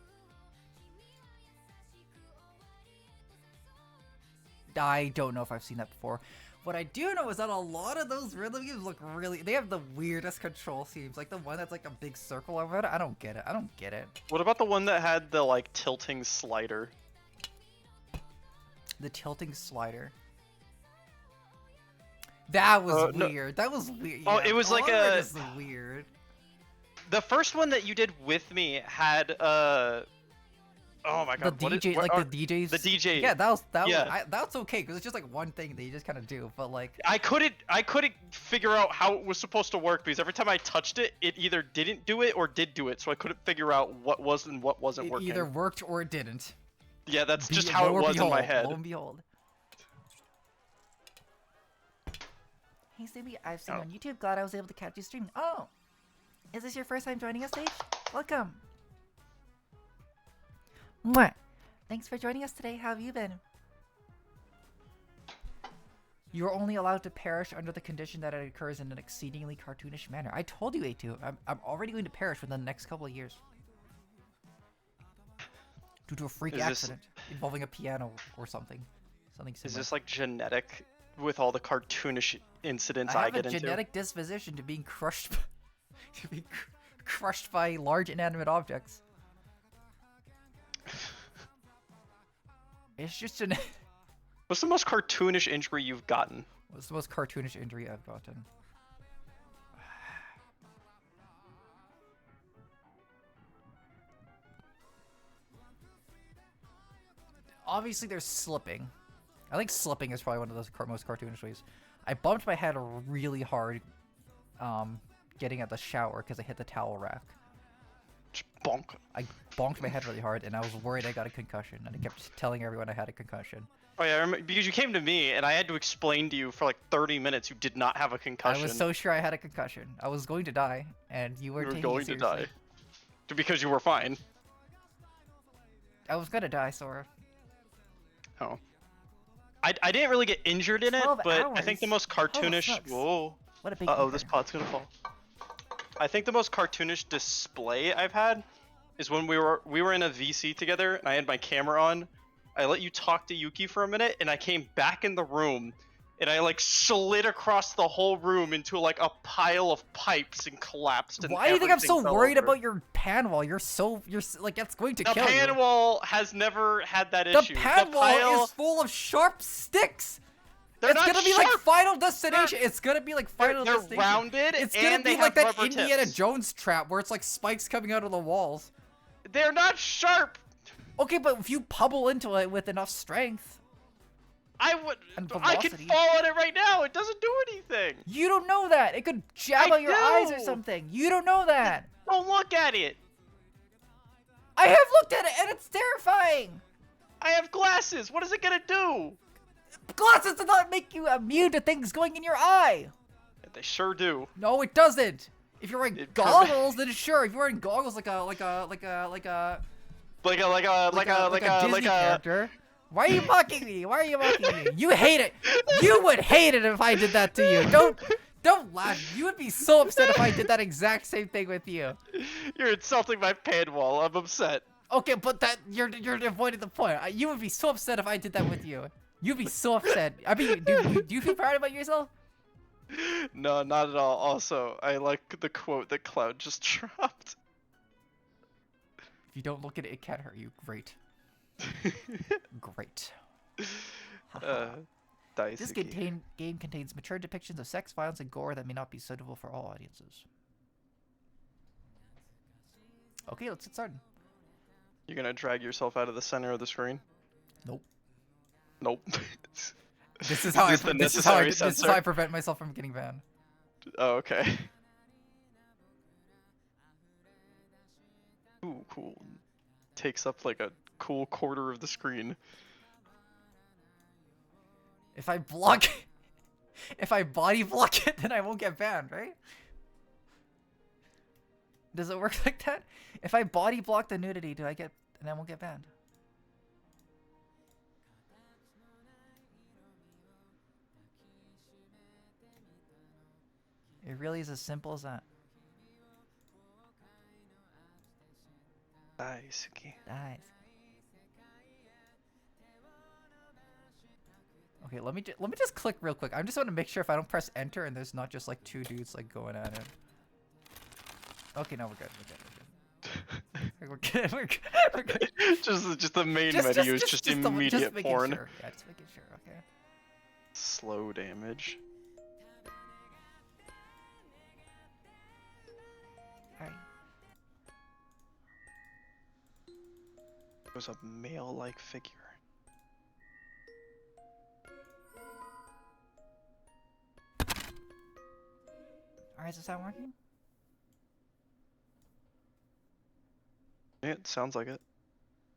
I don't know if I've seen that before. What I do know is that a lot of those rhythm games look really... They have the weirdest control schemes. Like the one that's like a big circle over it. I don't get it. What about the one that had the like tilting slider? The tilting slider. That was weird. No. That was weird. Oh, it was like a... Just weird. The first one that you did with me had oh my god, the DJ, the DJs. The DJ. Yeah, that's okay because it's just like one thing that you just kind of do. But like, I couldn't figure out how it was supposed to work because every time I touched it, it either didn't do it or did do it, so I couldn't figure out what was and what wasn't working. It either worked or it didn't. Yeah, that's just how it was in my head. Lo and behold. Hey Snoopy, I've seen you on YouTube. Glad I was able to catch you streaming. Oh, is this your first time joining us, Sage? Welcome. Mwah. Thanks for joining us today. How have you been? You're only allowed to perish under the condition that it occurs in an exceedingly cartoonish manner. I told you, A2. I'm already going to perish within the next couple of years. Due to a freak accident involving a piano or something. Something similar. Is this like genetic with all the cartoonish incidents I get into? I have a genetic disposition to being crushed crushed by large inanimate objects. It's just an... What's the most cartoonish injury you've gotten? What's the most cartoonish injury I've gotten? Obviously, there's slipping. I think slipping is probably one of those most cartoonish ways. I bumped my head really hard getting at the shower because I hit the towel rack. Just bonk. I bonked my head really hard, and I was worried I got a concussion, and I kept telling everyone I had a concussion. Oh yeah, I remember, because you came to me, and I had to explain to you for like 30 minutes you did not have a concussion. I was so sure I had a concussion. I was going to die, and you were taking it seriously. You were going to die. Because you were fine. I was gonna die, Sora. Oh. I didn't really get injured in it, but hours. I think the most cartoonish... Whoa. What a big this pot's gonna fall. I think the most cartoonish display I've had is when we were in a VC together and I had my camera on. I let you talk to Yuki for a minute and I came back in the room and I like slid across the whole room into like a pile of pipes and collapsed. And why do you think I'm so worried about your pan wall? You're like, that's going to kill you. The pan wall has never had that issue. The pan wall is full of sharp sticks. It's gonna be like Final Destination. It's gonna be like Final Destination. They're rounded. It's gonna be like that Indiana tips. Jones trap where it's like spikes coming out of the walls. They're not sharp. Okay, but if you pummel into it with enough strength, I could fall on it right now. It doesn't do anything. You don't know that. It could jab out your eyes or something. You don't know that. Don't look at it. I have looked at it and it's terrifying. I have glasses. What is it gonna do? Glasses do not make you immune to things going in your eye. They sure do. No, it doesn't. If you're wearing goggles, then sure. If you're wearing goggles like a Disney character. Why are you mocking me? Why are you mocking me? You hate it. You would hate it if I did that to you. Don't laugh. You would be so upset if I did that exact same thing with you. You're insulting my pan wall. I'm upset. Okay, but that you're avoiding the point. You would be so upset if I did that with you. You'd be so upset. I mean, do you feel proud about yourself? No, not at all. Also, I like the quote that Cloud just dropped. If you don't look at it, it can't hurt you. Great. Great. This game contains mature depictions of sex, violence, and gore that may not be suitable for all audiences. Okay, let's get started. You're gonna drag yourself out of the center of the screen? Nope. Nope. This is how I prevent myself from getting banned. Oh, okay. Ooh, cool. Takes up like a cool quarter of the screen. If I block if I body block it, then I won't get banned, right? Does it work like that? If I body block the nudity, and I won't get banned? It really is as simple as that. Daisuke. Nice. Okay, let me just click real quick. I just want to make sure if I don't press enter and there's not just like two dudes like going at it. Okay, no, we're good. We're good. We're good. Just the main menu is just immediate porn. Sure. Yeah, just making sure. Okay. Slow damage. Alright. It was a male-like figure. Alright, is the sound working? Yeah, it sounds like it.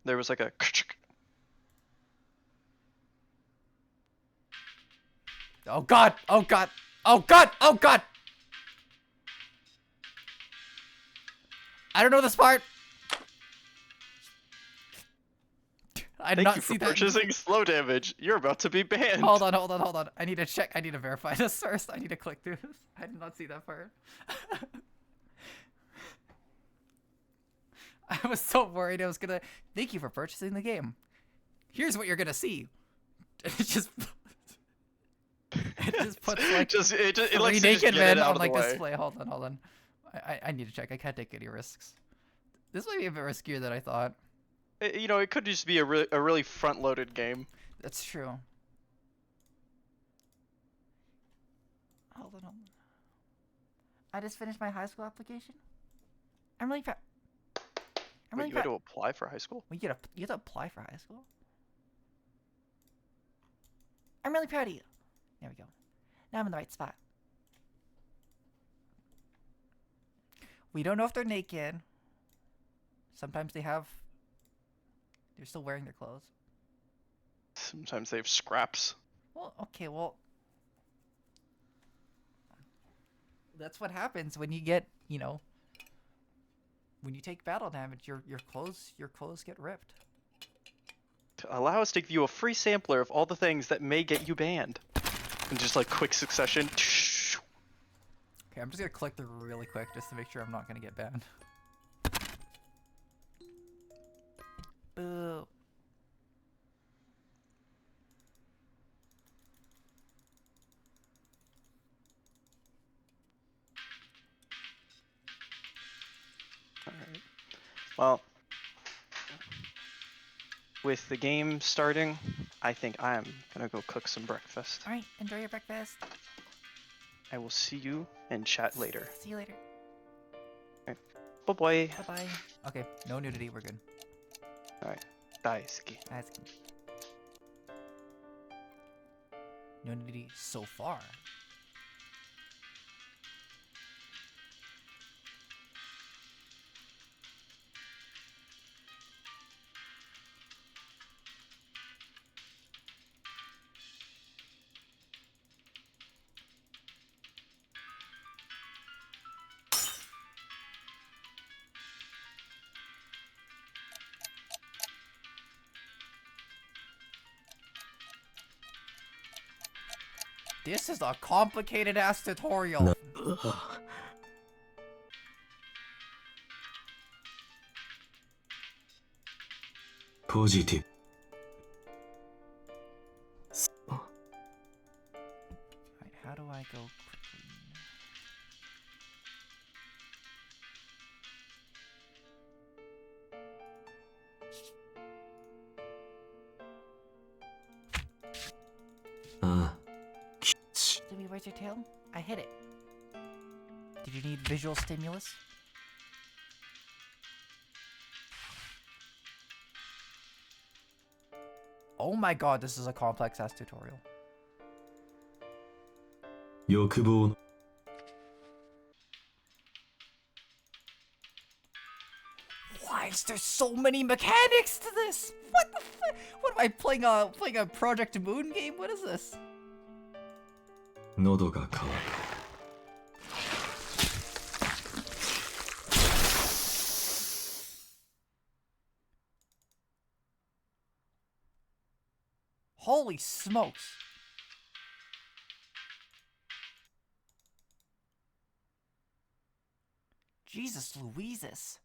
There was like a Oh god! Oh god! Oh god! Oh god! I don't know this part. I did not see that. Purchasing slow damage. You're about to be banned. Hold on. I need to check. I need to verify this first. I need to click through this. I did not see that part. I was so worried I was gonna. Thank you for purchasing the game. Here's what you're gonna see. It just puts like three naked men on like display. Hold on. I need to check. I can't take any risks. This might be a bit riskier than I thought. You know, it could just be a really front-loaded game. That's true. Hold on. I just finished my high school application. I'm really proud. Wait, you had to apply for high school? Well, you have to apply for high school? I'm really proud of you. There we go. Now I'm in the right spot. We don't know if they're naked. Sometimes they're still wearing their clothes. Sometimes they have scraps. Well, okay, well. That's what happens when you get, when you take battle damage, your clothes get ripped. Allow us to give you a free sampler of all the things that may get you banned. In just like quick succession. Okay, I'm just gonna click through really quick just to make sure I'm not gonna get banned. Boo. Alright. Well, with the game starting, I think I'm gonna go cook some breakfast. Alright, enjoy your breakfast. I will see you in chat later. See you later. Alright. Bye-bye. Bye-bye. Okay, no nudity, we're good. Alright. Daisuke. That's good. No nudity so far. This is a complicated ass tutorial. positive. Alright, how do I go quickly? Snoopy, where's your tail? I hit it. Did you need visual stimulus? Oh my god, this is a complex ass tutorial. 欲望の Why is there so many mechanics to this? What the fuck? What am I playing a Project Moon game? What is this? 喉が渇く。 Holy smokes. Jesus Louises.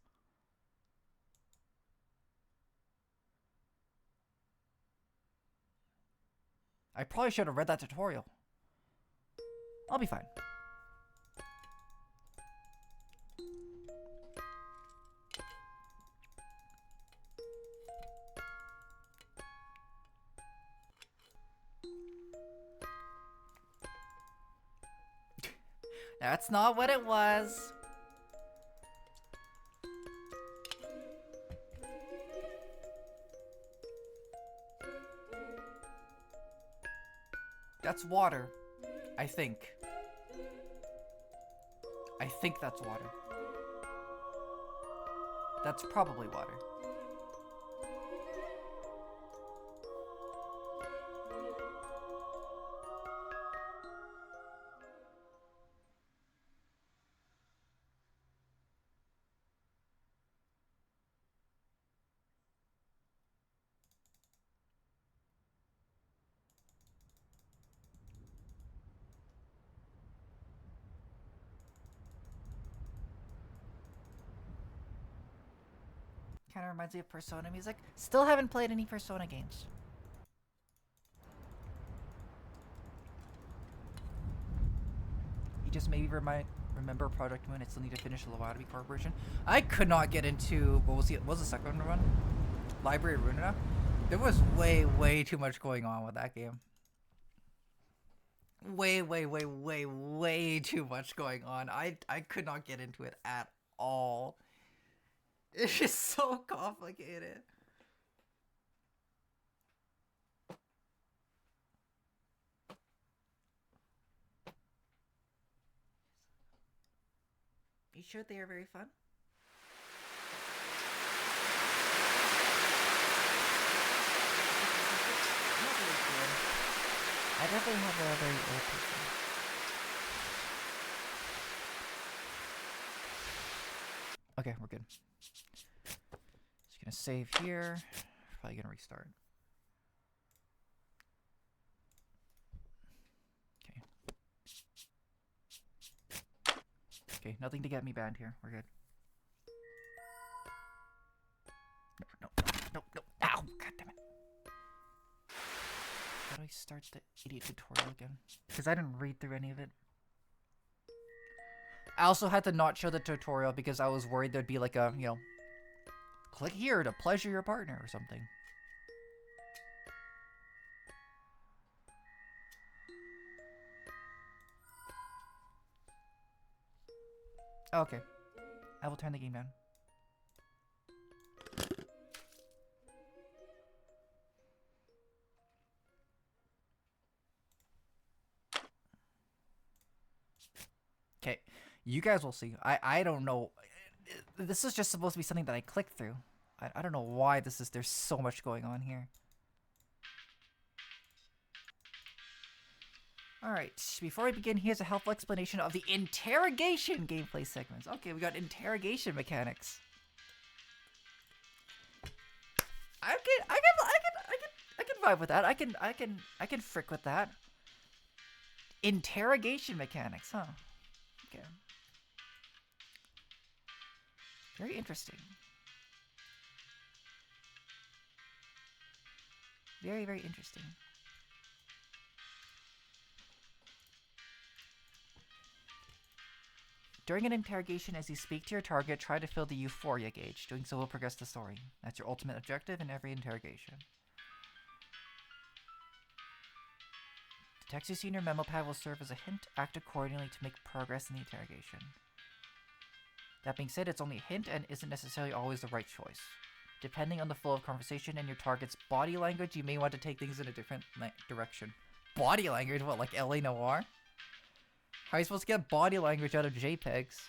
I probably should have read that tutorial. I'll be fine. That's not what it was. That's water. I think. I think that's water. That's probably water. Kind of reminds me of Persona music. Still haven't played any Persona games. You just maybe remember Project Moon. I still need to finish the Lobotomy Corporation. I could not get into what was the second one? Library of Ruina. There was way too much going on with that game. Way too much going on. I could not get into it at all. It's just so complicated. You sure they are very fun? Not really good. I definitely have a very old PC. Okay, we're good. Just gonna save here. Probably gonna restart. Okay. Okay, nothing to get me banned here. We're good. No. Ow! God damn it. How do I start the idiot tutorial again? Because I didn't read through any of it. I also had to not show the tutorial because I was worried there'd be like a, you know, click here to pleasure your partner or something. Okay. I will turn the game down. Okay. You guys will see. I don't know. This is just supposed to be something that I click through. I don't know why there's so much going on here. Alright, before we begin, here's a helpful explanation of the interrogation gameplay segments. Okay, we got interrogation mechanics. I can vibe with that. I can frick with that. Interrogation mechanics, huh? Okay. Very interesting. Very, very interesting. During an interrogation, as you speak to your target, try to fill the euphoria gauge. Doing so will progress the story. That's your ultimate objective in every interrogation. The text you see in your memo pad will serve as a hint. Act accordingly to make progress in the interrogation. That being said, it's only a hint and isn't necessarily always the right choice. Depending on the flow of conversation and your target's body language, you may want to take things in a different direction. Body language? What, like LA Noire? How are you supposed to get body language out of JPEGs?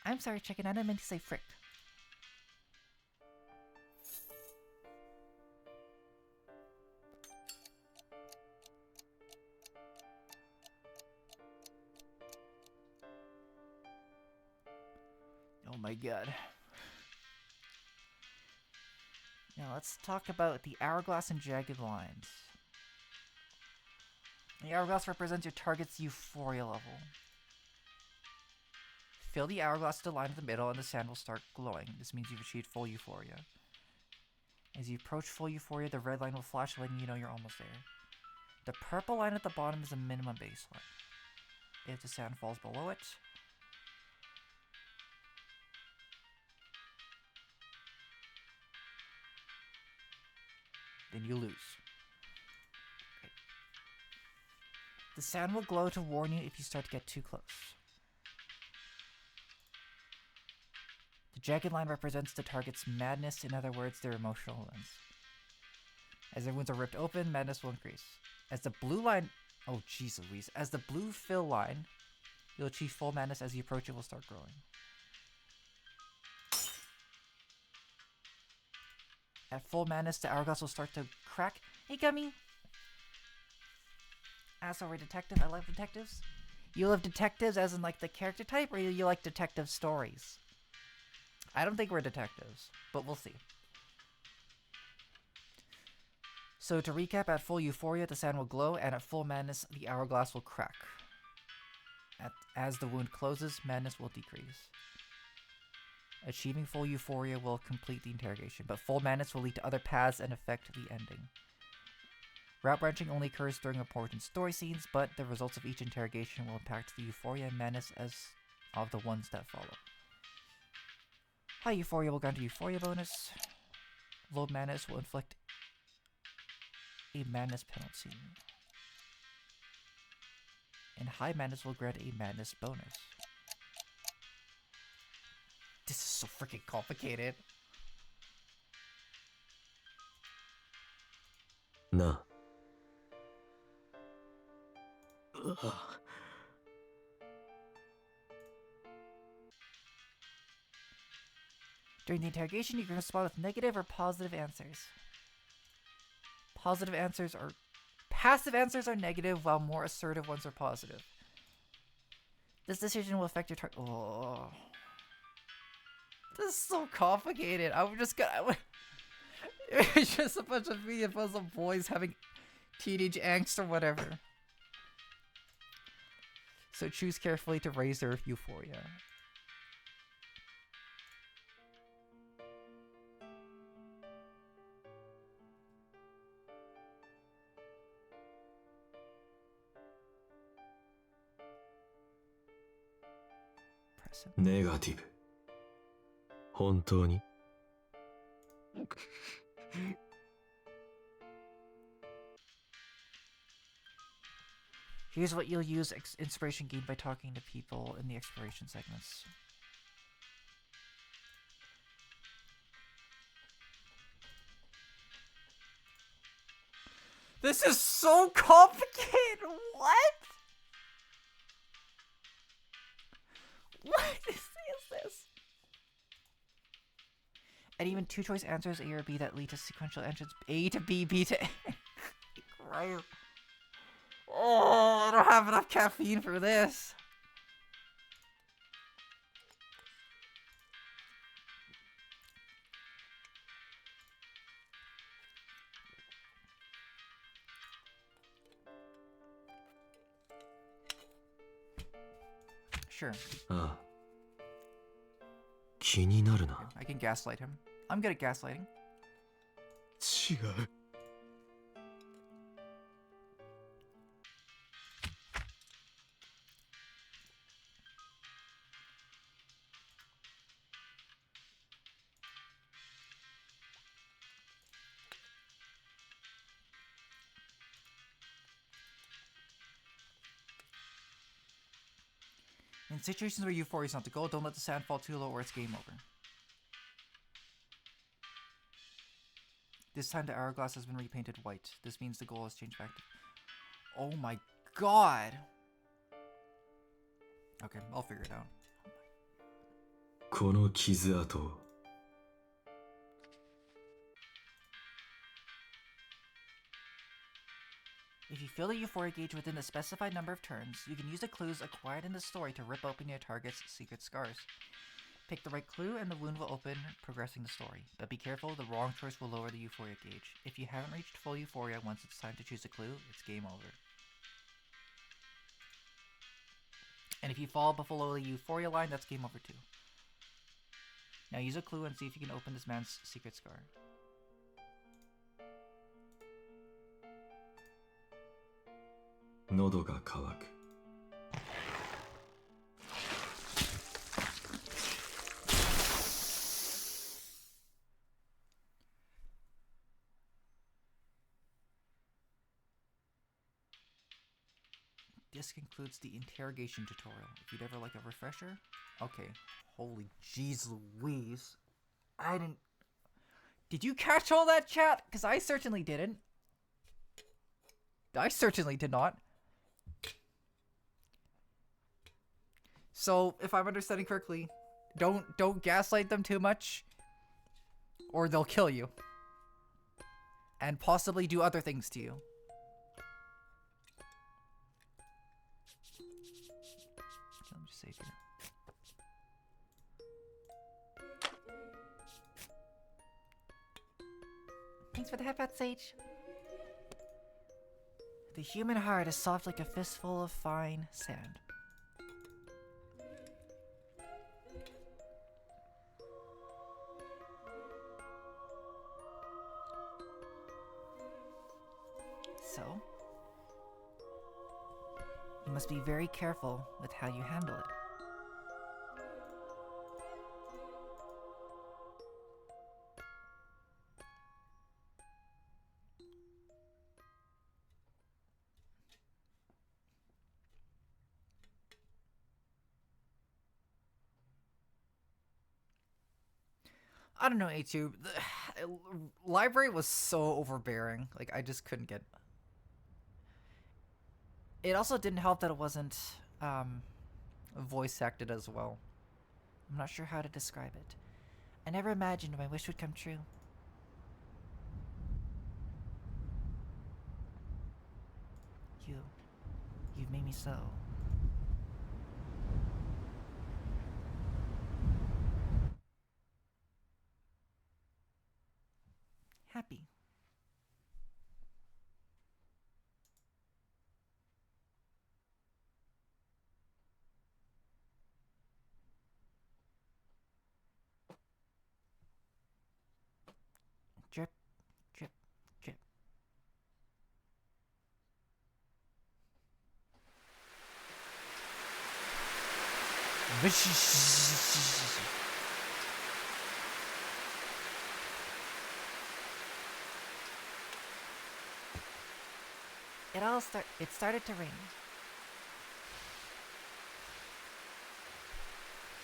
I'm sorry, chicken. I didn't mean to say frick. Oh my god. Now let's talk about the hourglass and jagged lines. The hourglass represents your target's euphoria level. Fill the hourglass to the line in the middle and the sand will start glowing. This means you've achieved full euphoria. As you approach full euphoria, the red line will flash, letting you know you're almost there. The purple line at the bottom is a minimum baseline. If the sand falls below it, then you lose. Okay. The sand will glow to warn you if you start to get too close. The jagged line represents the target's madness, in other words, their emotional lens. As their wounds are ripped open, madness will increase. As the blue line... Oh, jeez Louise. As the blue fill line, you'll achieve full madness. As you approach it, will start growing. At full madness, the hourglass will start to crack. Hey, Gummy! So we're detective. I love detectives. You love detectives as in, like, the character type, or you like detective stories? I don't think we're detectives, but we'll see. So to recap, at full euphoria, the sand will glow, and at full madness, the hourglass will crack. As the wound closes, madness will decrease. Achieving full euphoria will complete the interrogation, but full madness will lead to other paths and affect the ending. Route branching only occurs during important story scenes, but the results of each interrogation will impact the euphoria and madness as of the ones that follow. High euphoria will grant a euphoria bonus. Low madness will inflict a madness penalty. And high madness will grant a madness bonus. This is so freaking complicated. なあ。During the interrogation, you're going to respond with negative or positive answers. Passive answers are negative, while more assertive ones are positive. This decision will affect your target. Oh. This is so complicated. It's just a bunch of me and puzzle boys having teenage angst or whatever. So choose carefully to raise their euphoria. Press it. ネガティブ。本当に Here's what you'll use inspiration gained by talking to people in the exploration segments. This is so complicated! What? What is this? And even two choice answers, A or B, that lead to sequential entrance A to B, B to A. Right. Oh, I don't have enough caffeine for this. Sure. ああ。気になるな。 I can gaslight him. I'm good at gaslighting. 違う。In situations where euphoria is not the goal, don't let the sound fall too low or it's game over. This time the hourglass has been repainted white. This means the goal has changed back to... Oh my god! Okay, I'll figure it out. この傷跡を。If you fill the euphoria gauge within the specified number of turns, you can use the clues acquired in the story to rip open your target's secret scars. Pick the right clue and the wound will open, progressing the story. But be careful, the wrong choice will lower the euphoria gauge. If you haven't reached full euphoria once it's time to choose a clue, it's game over. And if you fall below the euphoria line, that's game over too. Now use a clue and see if you can open this man's secret scar. Nodo ga kawaku. This concludes the interrogation tutorial. If you'd ever like a refresher... Okay. Holy jeez Louise. I didn't... Did you catch all that, chat? Because I certainly didn't. I certainly did not. So, if I'm understanding correctly, don't gaslight them too much, or they'll kill you. And possibly do other things to you. Let me just save here. Thanks for the headbutt, Sage. The human heart is soft like a fistful of fine sand. So, you must be very careful with how you handle it. I don't know, A2. The library was so overbearing. Like, I just couldn't get... It also didn't help that it wasn't voice acted as well. I'm not sure how to describe it. I never imagined my wish would come true. You've made me so... happy. Drip, drip, drip. It started to rain.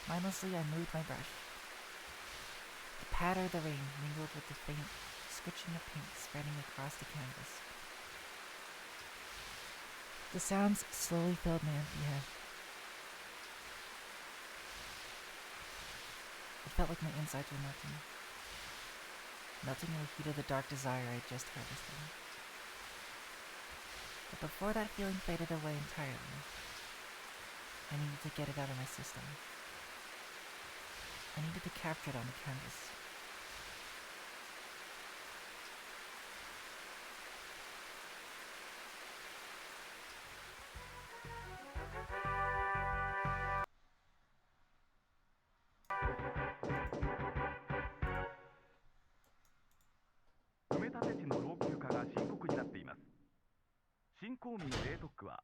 Mindlessly, I moved my brush. The patter of the rain mingled with the faint scritching of paint spreading across the canvas. The sounds slowly filled my empty head. It felt like my insides were melting. Melting in the heat of the dark desire I had just harvested. But before that feeling faded away entirely, I needed to get it out of my system. I needed to capture it on the canvas. 光明 A 特区は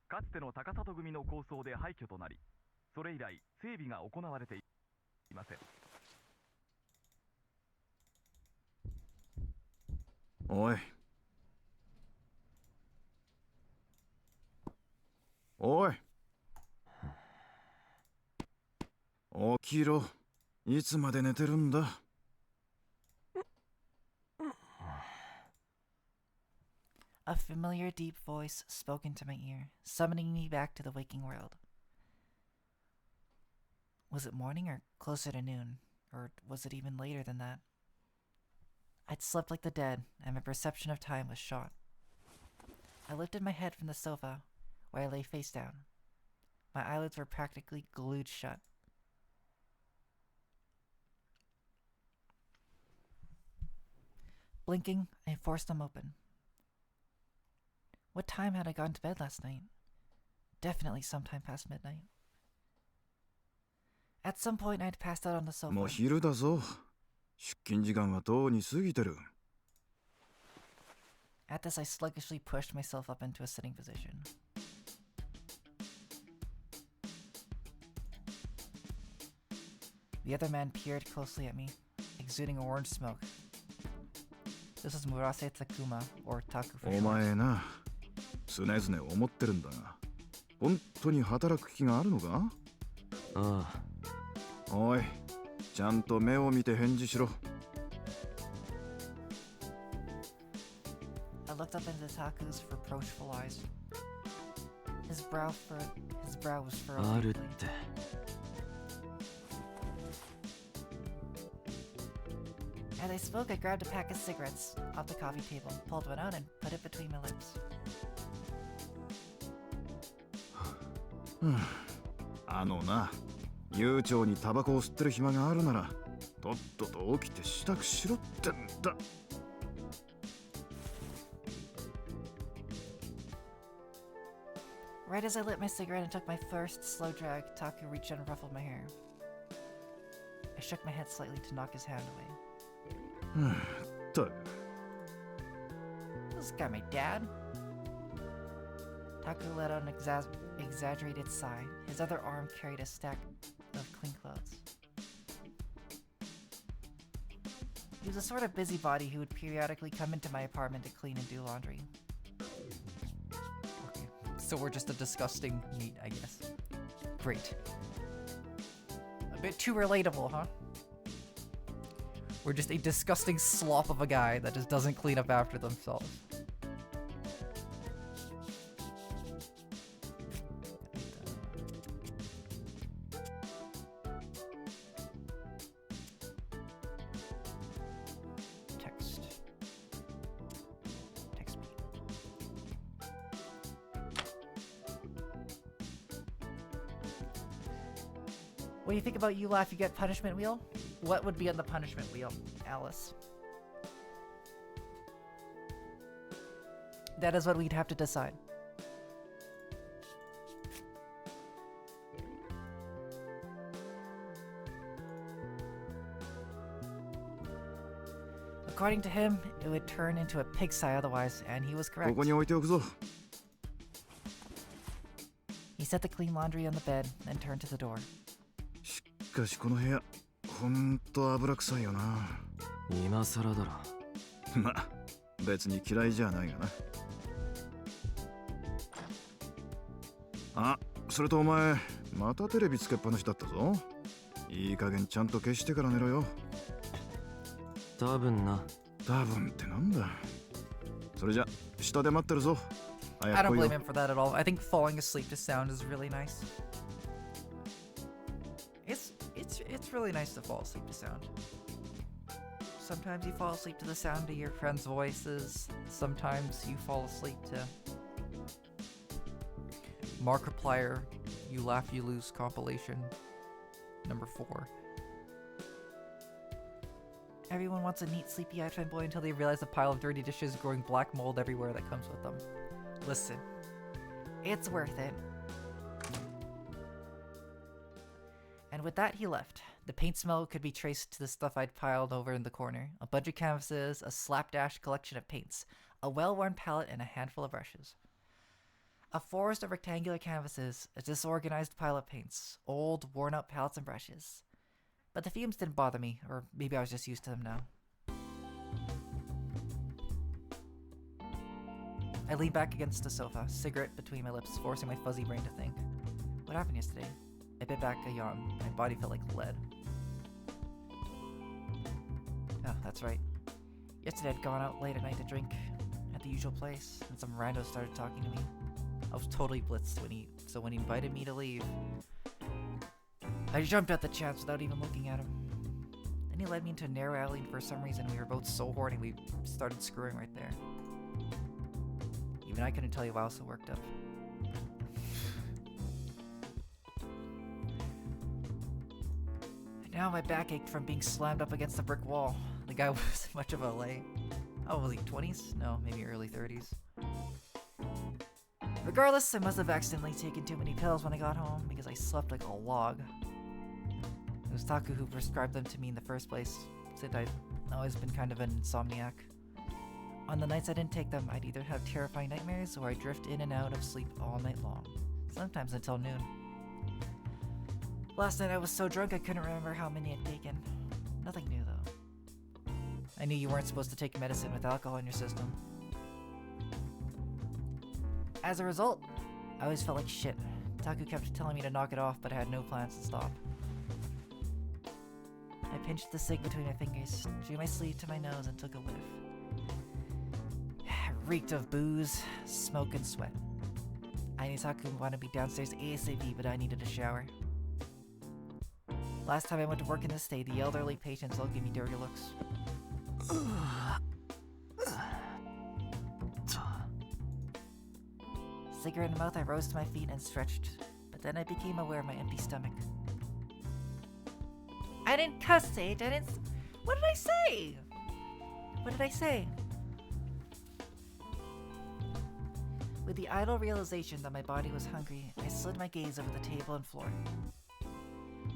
かつての高里組の構想で廃墟となり、それ以来整備が行われていません。おいおい、起きろ。いつまで寝てるんだ。A familiar deep voice spoke into my ear, summoning me back to the waking world. Was it morning or closer to noon? Or was it even later than that? I'd slept like the dead, and my perception of time was shot. I lifted my head from the sofa, where I lay face down. My eyelids were practically glued shut. Blinking, I forced them open. What time had I gone to bed last night? Definitely sometime past midnight. At some point, I'd passed out on the sofa. もう昼だぞ。出勤時間はとうに過ぎてる。At this, I sluggishly pushed myself up into a sitting position. The other man peered closely at me, exuding orange smoke. This was Murase Takuma, or Taku for お short. 前な、常々思ってるんだが、本当に働く気があるのか？ああ。おい、ちゃんと目を見て返事しろ。I looked up into Taku's reproachful eyes. His brow was furrowed. あるっ deeply. て。As I spoke, I grabbed a pack of cigarettes off the coffee table, pulled one out, and put it between my lips. あのな、悠長にタバコを吸ってる暇があるなら、とっとと起きて支度しろってんだ。Right as I lit my cigarette and took my first slow drag, Taku reached out and ruffled my hair. I shook my head slightly to knock his hand away. ったく。 This guy my dad? Taku let out an exaggerated sigh. His other arm carried a stack of clean clothes. He was a sort of busybody who would periodically come into my apartment to clean and do laundry. Okay, so we're just a disgusting meat, I guess. Great. A bit too relatable, huh? We're just a disgusting slop of a guy that just doesn't clean up after themselves. Text. Text me. What do you think about you laugh, you get punishment wheel? What would be on the punishment wheel, Alice? That is what we'd have to decide. According to him, it would turn into a pigsty otherwise, and he was こ correct. こに置いておくぞ。 He set the clean laundry on the bed, then turned to the door. しかしこの部屋、ほんと油臭いよな。今更だろ。まあ、別に嫌いじゃないがな。あ、それとお前、またテレビつけっぱなしだったぞ。いい加減ちゃんと消してから寝ろよ。多分な。多分ってなんだ。それじゃ、下で待ってるぞ。 I 早く don't 来い blame よ。 him for that at all. I think falling asleep to sound is really nice. It's really nice to fall asleep to sound. Sometimes you fall asleep to the sound of your friends' voices. Sometimes you fall asleep to Markiplier, You Laugh You Lose compilation number 4. Everyone wants a neat sleepy-eyed femboy until they realize the pile of dirty dishes growing black mold everywhere that comes with them. Listen, it's worth it. And with that, he left. The paint smell could be traced to the stuff I'd piled over in the corner. A bunch of canvases, a slapdash collection of paints, a well-worn palette, and a handful of brushes. A forest of rectangular canvases, a disorganized pile of paints, old, worn-out palettes and brushes. But the fumes didn't bother me, or maybe I was just used to them now. I leaned back against the sofa, cigarette between my lips, forcing my fuzzy brain to think. What happened yesterday? I bit back a yawn. My body felt like lead. Oh, that's right. Yesterday I'd gone out late at night to drink at the usual place, and some rando started talking to me. I was totally blitzed so when he invited me to leave, I jumped at the chance without even looking at him. Then he led me into a narrow alley, and for some reason we were both so horny we started screwing right there. Even I couldn't tell you why I was so worked up. And now my back ached from being slammed up against the brick wall. The guy wasn't much of a lay. Oh, was he 20s? No, maybe early 30s. Regardless, I must have accidentally taken too many pills when I got home because I slept like a log. It was Taku who prescribed them to me in the first place, since I've always been kind of an insomniac. On the nights I didn't take them, I'd either have terrifying nightmares or I'd drift in and out of sleep all night long, sometimes until noon. Last night I was so drunk I couldn't remember how many I'd taken. Nothing new though. I knew you weren't supposed to take medicine with alcohol in your system. As a result, I always felt like shit. Taku kept telling me to knock it off, but I had no plans to stop. I pinched the cig between my fingers, drew my sleeve to my nose, and took a whiff. It reeked of booze, smoke, and sweat. I knew Taku wanted to be downstairs ASAP, but I needed a shower. Last time I went to work in this state, the elderly patients all gave me dirty looks. Cigarette in mouth, I rose to my feet and stretched, but then I became aware of my empty stomach. I didn't cuss, Sage. What did I say? What did I say? With the idle realization that my body was hungry, I slid my gaze over the table and floor.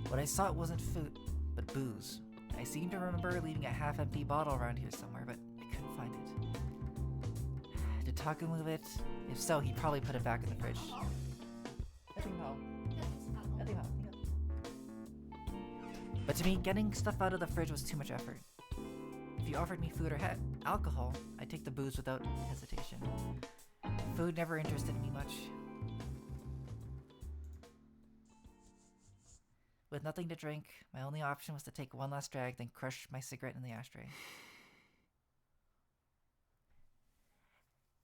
What I saw wasn't food, but booze. I seem to remember leaving a half-empty bottle around here somewhere, but I couldn't find it. Did Taku move it? If so, he probably put it back in the fridge. But to me, getting stuff out of the fridge was too much effort. If you offered me food or alcohol, I'd take the booze without hesitation. Food never interested me much. With nothing to drink, my only option was to take one last drag, then crush my cigarette in the ashtray.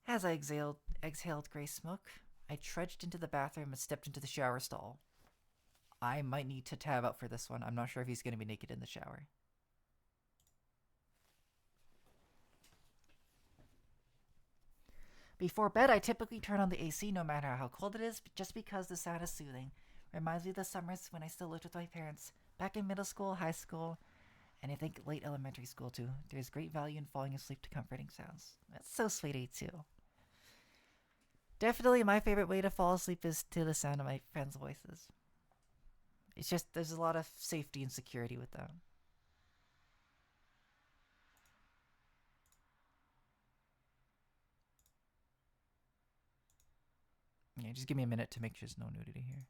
As I exhaled gray smoke, I trudged into the bathroom and stepped into the shower stall. I might need to tab out for this one. I'm not sure if he's going to be naked in the shower. Before bed, I typically turn on the AC no matter how cold it is, just because the sound is soothing. Reminds me of the summers when I still lived with my parents, back in middle school, high school, and I think late elementary school too. There's great value in falling asleep to comforting sounds. That's so sweet, too. Definitely my favorite way to fall asleep is to the sound of my friends' voices. It's just, there's a lot of safety and security with them. Yeah, just give me a minute to make sure there's no nudity here.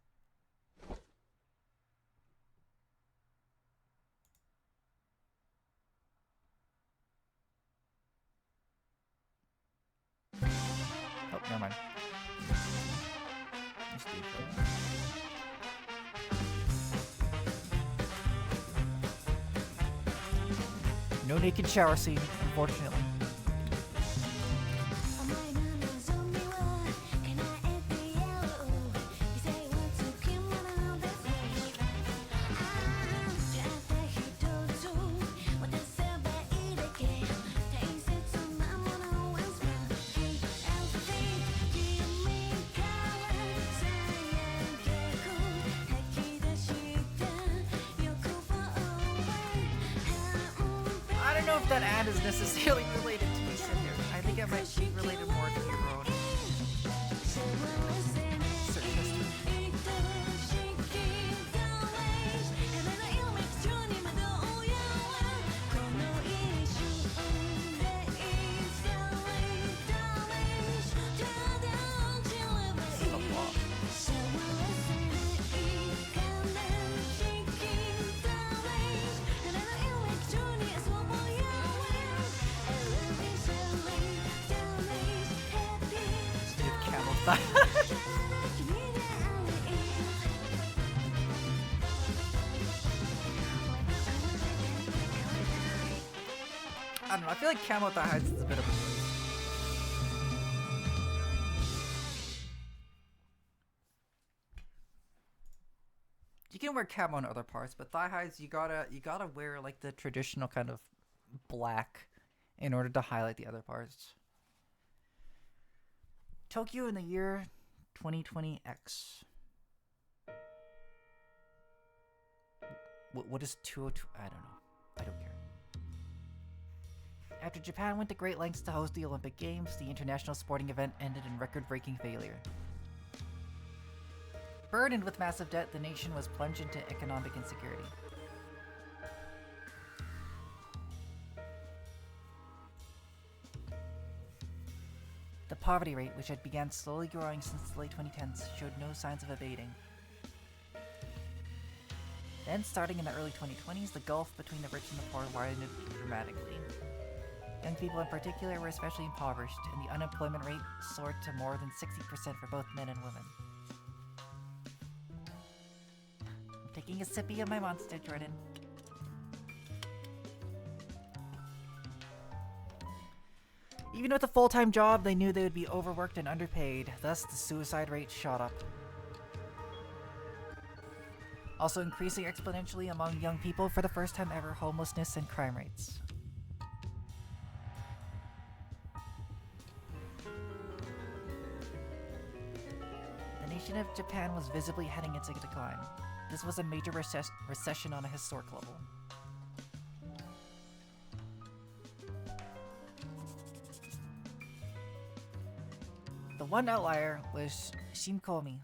Oh, never mind. Just do that. No naked shower scene, unfortunately. That ad is necessarily related to me sitting here. I think it might be related more to your own search history. I don't know, I feel like camo thigh highs is a bit of a move. You can wear camo on other parts, but thigh highs you gotta wear like the traditional kind of black in order to highlight the other parts. Tokyo in the year 2020X. What is 202? I don't know. I don't care. After Japan went to great lengths to host the Olympic Games, the international sporting event ended in record-breaking failure. Burdened with massive debt, the nation was plunged into economic insecurity. The poverty rate, which had begun slowly growing since the late 2010s, showed no signs of abating. Then, starting in the early 2020s, the gulf between the rich and the poor widened dramatically. Young people in particular were especially impoverished, and the unemployment rate soared to more than 60% for both men and women. I'm taking a sippy of my Monster, Jordan. Even with a full-time job, they knew they would be overworked and underpaid, thus the suicide rate shot up. Also increasing exponentially among young people for the first time ever, homelessness and crime rates. The nation of Japan was visibly heading into decline. This was a major recession on a historic level. The one outlier was Shinkomi.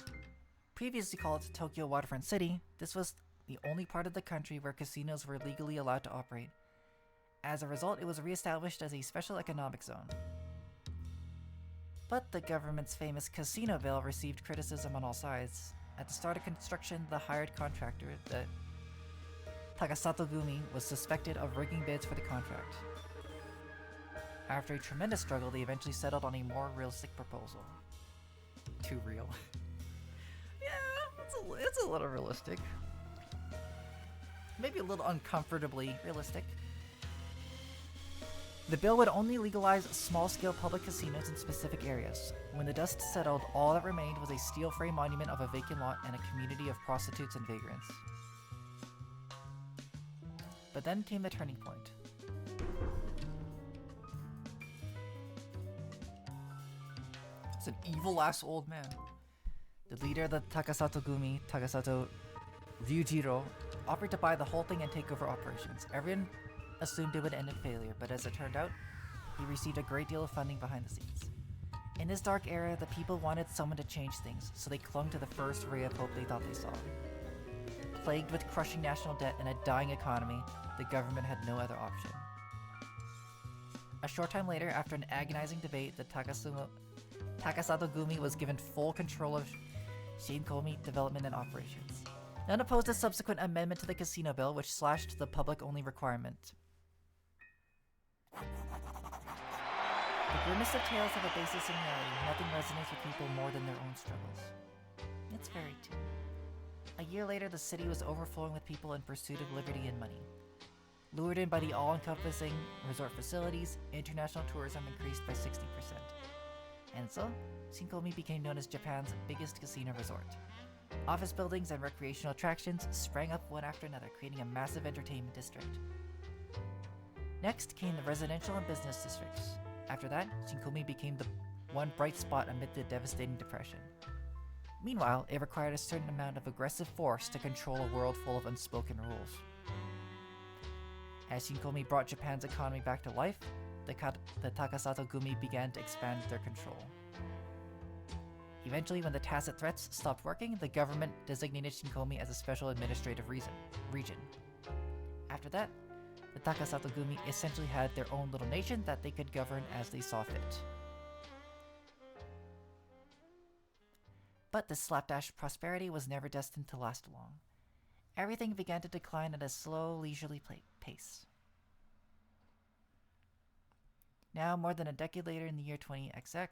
Previously called Tokyo Waterfront City, this was the only part of the country where casinos were legally allowed to operate. As a result, it was re-established as a special economic zone. But the government's famous casino bill received criticism on all sides. At the start of construction, the hired contractor, the Takasato Gumi, was suspected of rigging bids for the contract. After a tremendous struggle, they eventually settled on a more realistic proposal. Too real. Yeah, it's a little realistic. Maybe a little uncomfortably realistic. The bill would only legalize small-scale public casinos in specific areas. When the dust settled, all that remained was a steel frame monument of a vacant lot and a community of prostitutes and vagrants. But then came the turning point. It's an evil-ass old man. The leader of the Takasato Gumi, Takasato Ryujiro, offered to buy the whole thing and take over operations. Everyone assumed it would end in failure, but as it turned out, he received a great deal of funding behind the scenes. In this dark era, the people wanted someone to change things, so they clung to the first ray of hope they thought they saw. Plagued with crushing national debt and a dying economy, the government had no other option. A short time later, after an agonizing debate, the Takasato Gumi was given full control of Shinkomi development and operations. None opposed a subsequent amendment to the casino bill, which slashed the public-only requirement. The grimmest of tales have a basis in reality. Nothing resonates with people more than their own struggles. It's very true. A year later, the city was overflowing with people in pursuit of liberty and money. Lured in by the all-encompassing resort facilities, international tourism increased by 60%. And so, Shinkomi became known as Japan's biggest casino resort. Office buildings and recreational attractions sprang up one after another, creating a massive entertainment district. Next came the residential and business districts. After that, Shinkomi became the one bright spot amid the devastating depression. Meanwhile, it required a certain amount of aggressive force to control a world full of unspoken rules. As Shinkomi brought Japan's economy back to life, the Takasato Gumi began to expand their control. Eventually, when the tacit threats stopped working, the government designated Shinkomi as a special administrative region. After that, the Takasato Gumi essentially had their own little nation that they could govern as they saw fit. But this slapdash prosperity was never destined to last long. Everything began to decline at a slow, leisurely pace. Now, more than a decade later in the year 20XX,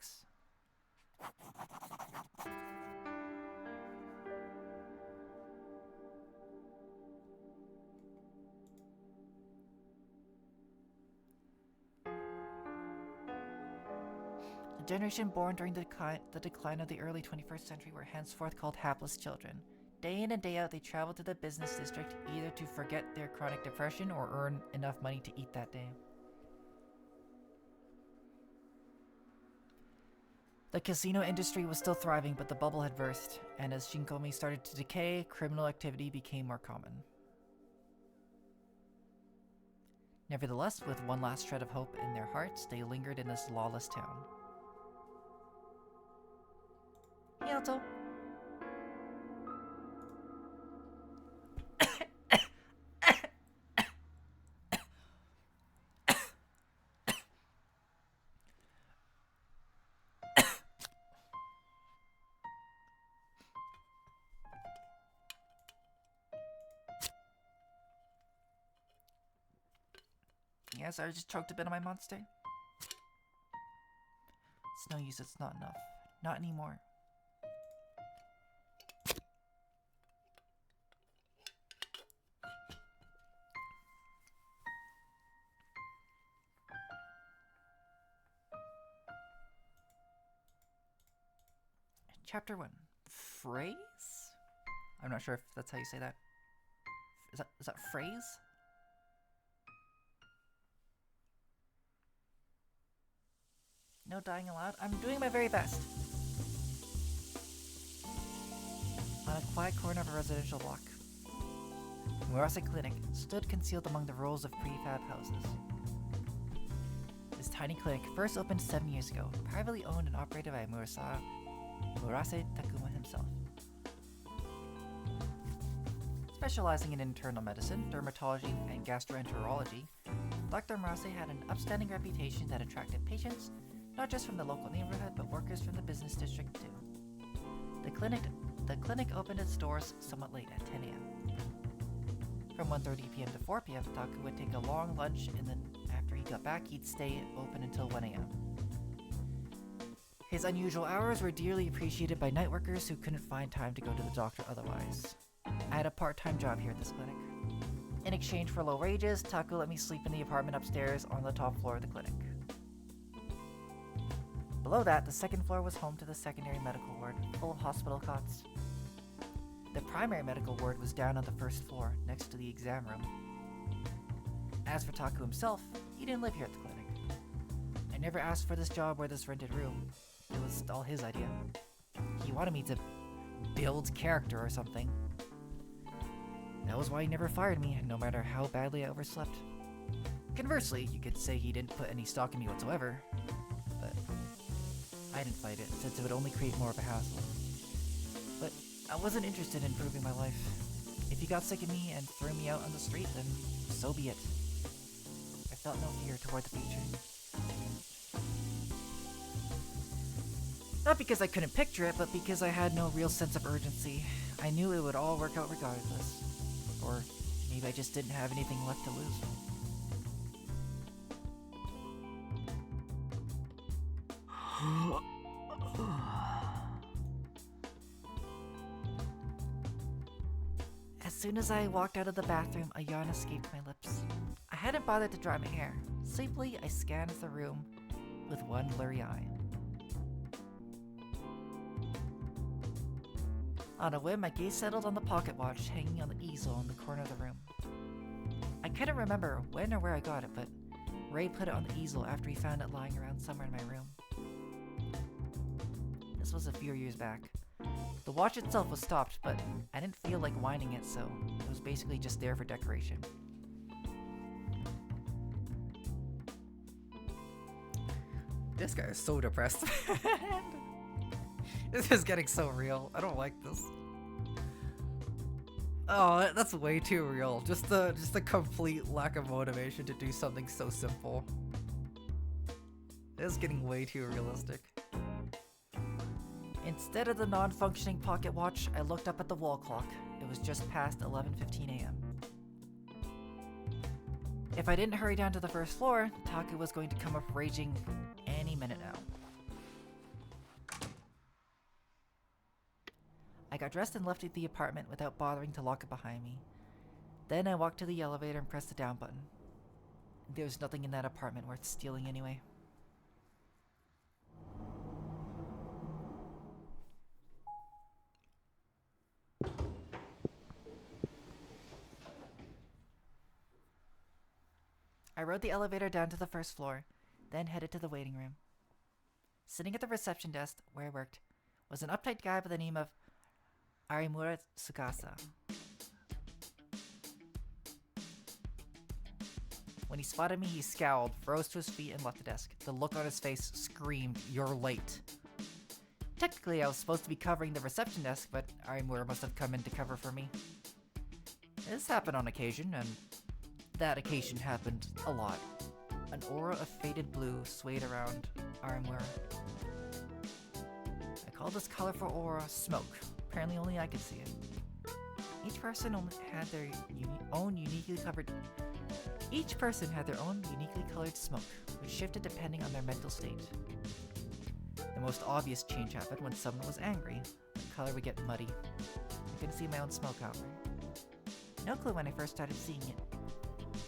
The generation born during the decline of the early 21st century were henceforth called hapless children. Day in and day out, they traveled to the business district either to forget their chronic depression or earn enough money to eat that day. The casino industry was still thriving, but the bubble had burst, and as Shinkomi started to decay, criminal activity became more common. Nevertheless, with one last shred of hope in their hearts, they lingered in this lawless town. Hey, Alto. Yes, I just choked a bit on my monster. It's no use, it's not enough. Not anymore. Chapter 1. Phrase? I'm not sure if that's how you say that. Is that phrase? No dying allowed. I'm doing my very best. On a quiet corner of a residential block, Murase Clinic stood concealed among the rows of prefab houses. This tiny clinic first opened 7 years ago, privately owned and operated by Murase Takuma himself. Specializing in internal medicine, dermatology, and gastroenterology, Dr. Murase had an upstanding reputation that attracted patients not just from the local neighborhood, but workers from the business district too. The clinic opened its doors somewhat late at 10 a.m. From 1:30 p.m. to 4 p.m., Taku would take a long lunch, and then after he got back, he'd stay open until 1 a.m. His unusual hours were dearly appreciated by night workers who couldn't find time to go to the doctor otherwise. I had a part-time job here at this clinic. In exchange for low wages, Taku let me sleep in the apartment upstairs on the top floor of the clinic. Below that, the second floor was home to the secondary medical ward, full of hospital cots. The primary medical ward was down on the first floor, next to the exam room. As for Taku himself, he didn't live here at the clinic. I never asked for this job or this rented room. It was all his idea. He wanted me to build character or something. That was why he never fired me, no matter how badly I overslept. Conversely, you could say he didn't put any stock in me whatsoever, but I didn't fight it, since it would only create more of a hassle. But I wasn't interested in improving my life. If he got sick of me and threw me out on the street, then so be it. I felt no fear toward the future. Not because I couldn't picture it, but because I had no real sense of urgency. I knew it would all work out regardless. Or maybe I just didn't have anything left to lose. As soon as I walked out of the bathroom, a yawn escaped my lips. I hadn't bothered to dry my hair. Sleepily, I scanned the room with one blurry eye. On a whim, my gaze settled on the pocket watch hanging on the easel in the corner of the room. I couldn't remember when or where I got it, but Ray put it on the easel after he found it lying around somewhere in my room. This was a few years back. The watch itself was stopped, but I didn't feel like winding it, so it was basically just there for decoration. This guy is so depressed. This is getting so real. I don't like this. Oh, that's way too real. Just the complete lack of motivation to do something so simple. This is getting way too realistic. Instead of the non-functioning pocket watch, I looked up at the wall clock. It was just past 11:15 a.m. If I didn't hurry down to the first floor, Taku was going to come up raging any minute now. got dressed and left the apartment without bothering to lock it behind me. Then I walked to the elevator and pressed the down button. There was nothing in that apartment worth stealing anyway. I rode the elevator down to the first floor, then headed to the waiting room. Sitting at the reception desk where I worked was an uptight guy by the name of Arimura Tsukasa. When he spotted me, he scowled, rose to his feet, and left the desk. The look on his face screamed, "You're late." Technically, I was supposed to be covering the reception desk, but Arimura must have come in to cover for me. This happened on occasion, and that occasion happened a lot. An aura of faded blue swayed around Arimura. I called this colorful aura smoke. Apparently only I could see it. Each person had their own uniquely colored smoke, which shifted depending on their mental state. The most obvious change happened when someone was angry. The color would get muddy. I couldn't see my own smoke, however. No clue when I first started seeing it.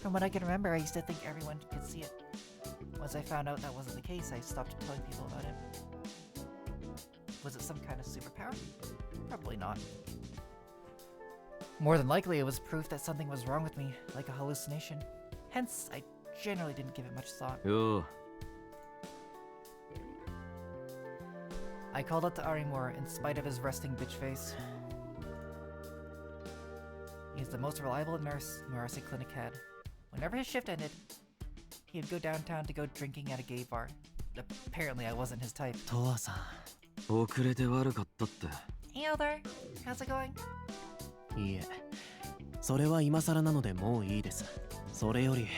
From what I can remember, I used to think everyone could see it. Once I found out that wasn't the case, I stopped telling people about it. Was it some kind of superpower? Probably not. More than likely, it was proof that something was wrong with me, like a hallucination. Hence, I generally didn't give it much thought. Yo. I called out to Arimura in spite of his resting bitch face. He is the most reliable nurse Murase Clinic had. Whenever his shift ended, he would go downtown to go drinking at a gay bar. Apparently, I wasn't his type. 父さん、遅れて悪かったって。Hey there, how's it going? いいえ、それは今更なのでもういいです。それより、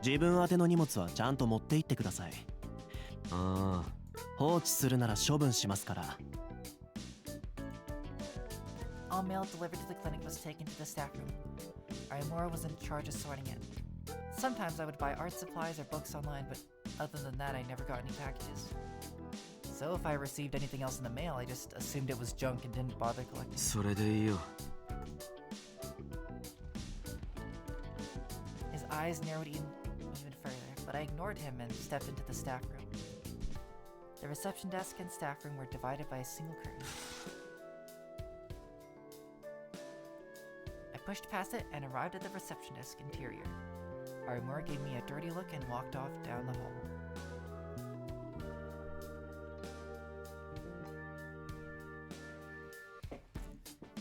自分宛ての荷物はちゃんと持って行ってください。ああ。放置するなら処分しますから。All mail delivered to the clinic was taken to the staff room. Arimura was in charge of sorting it. Sometimes I would buy art supplies or books online, but other than that, I never got any packages. So if I received anything else in the mail, I just assumed it was junk and didn't bother collecting. それでいいよ。His eyes narrowed even further, but I ignored him and stepped into the staff room. The reception desk and staff room were divided by a single curtain. I pushed past it and arrived at the reception desk interior. Arimura gave me a dirty look and walked off down the hall.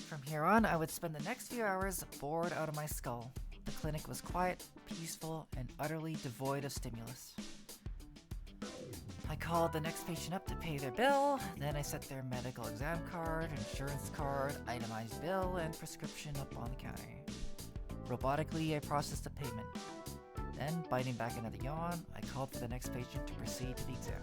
From here on, I would spend the next few hours bored out of my skull. The clinic was quiet, peaceful, and utterly devoid of stimulus. I called the next patient up to pay their bill, then I set their medical exam card, insurance card, itemized bill, and prescription up on the counter. Robotically, I processed the payment. Then, biting back another yawn, I called for the next patient to proceed to the exam.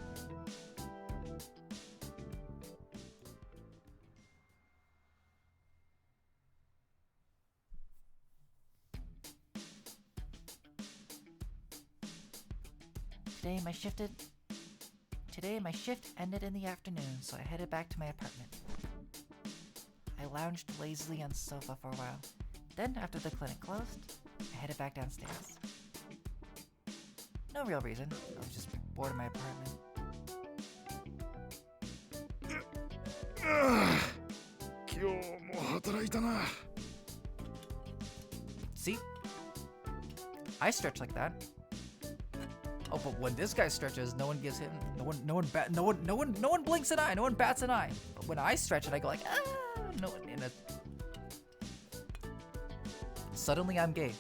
Today my shift ended in the afternoon, so I headed back to my apartment. I lounged lazily on the sofa for a while. Then, after the clinic closed, I headed back downstairs. No real reason, I was just bored in my apartment. See? I stretch like that. Oh, but when this guy stretches, no one gives him, no one blinks an eye, no one bats an eye. But when I stretch it, I go like, ah, no one in it. Suddenly, I'm gay.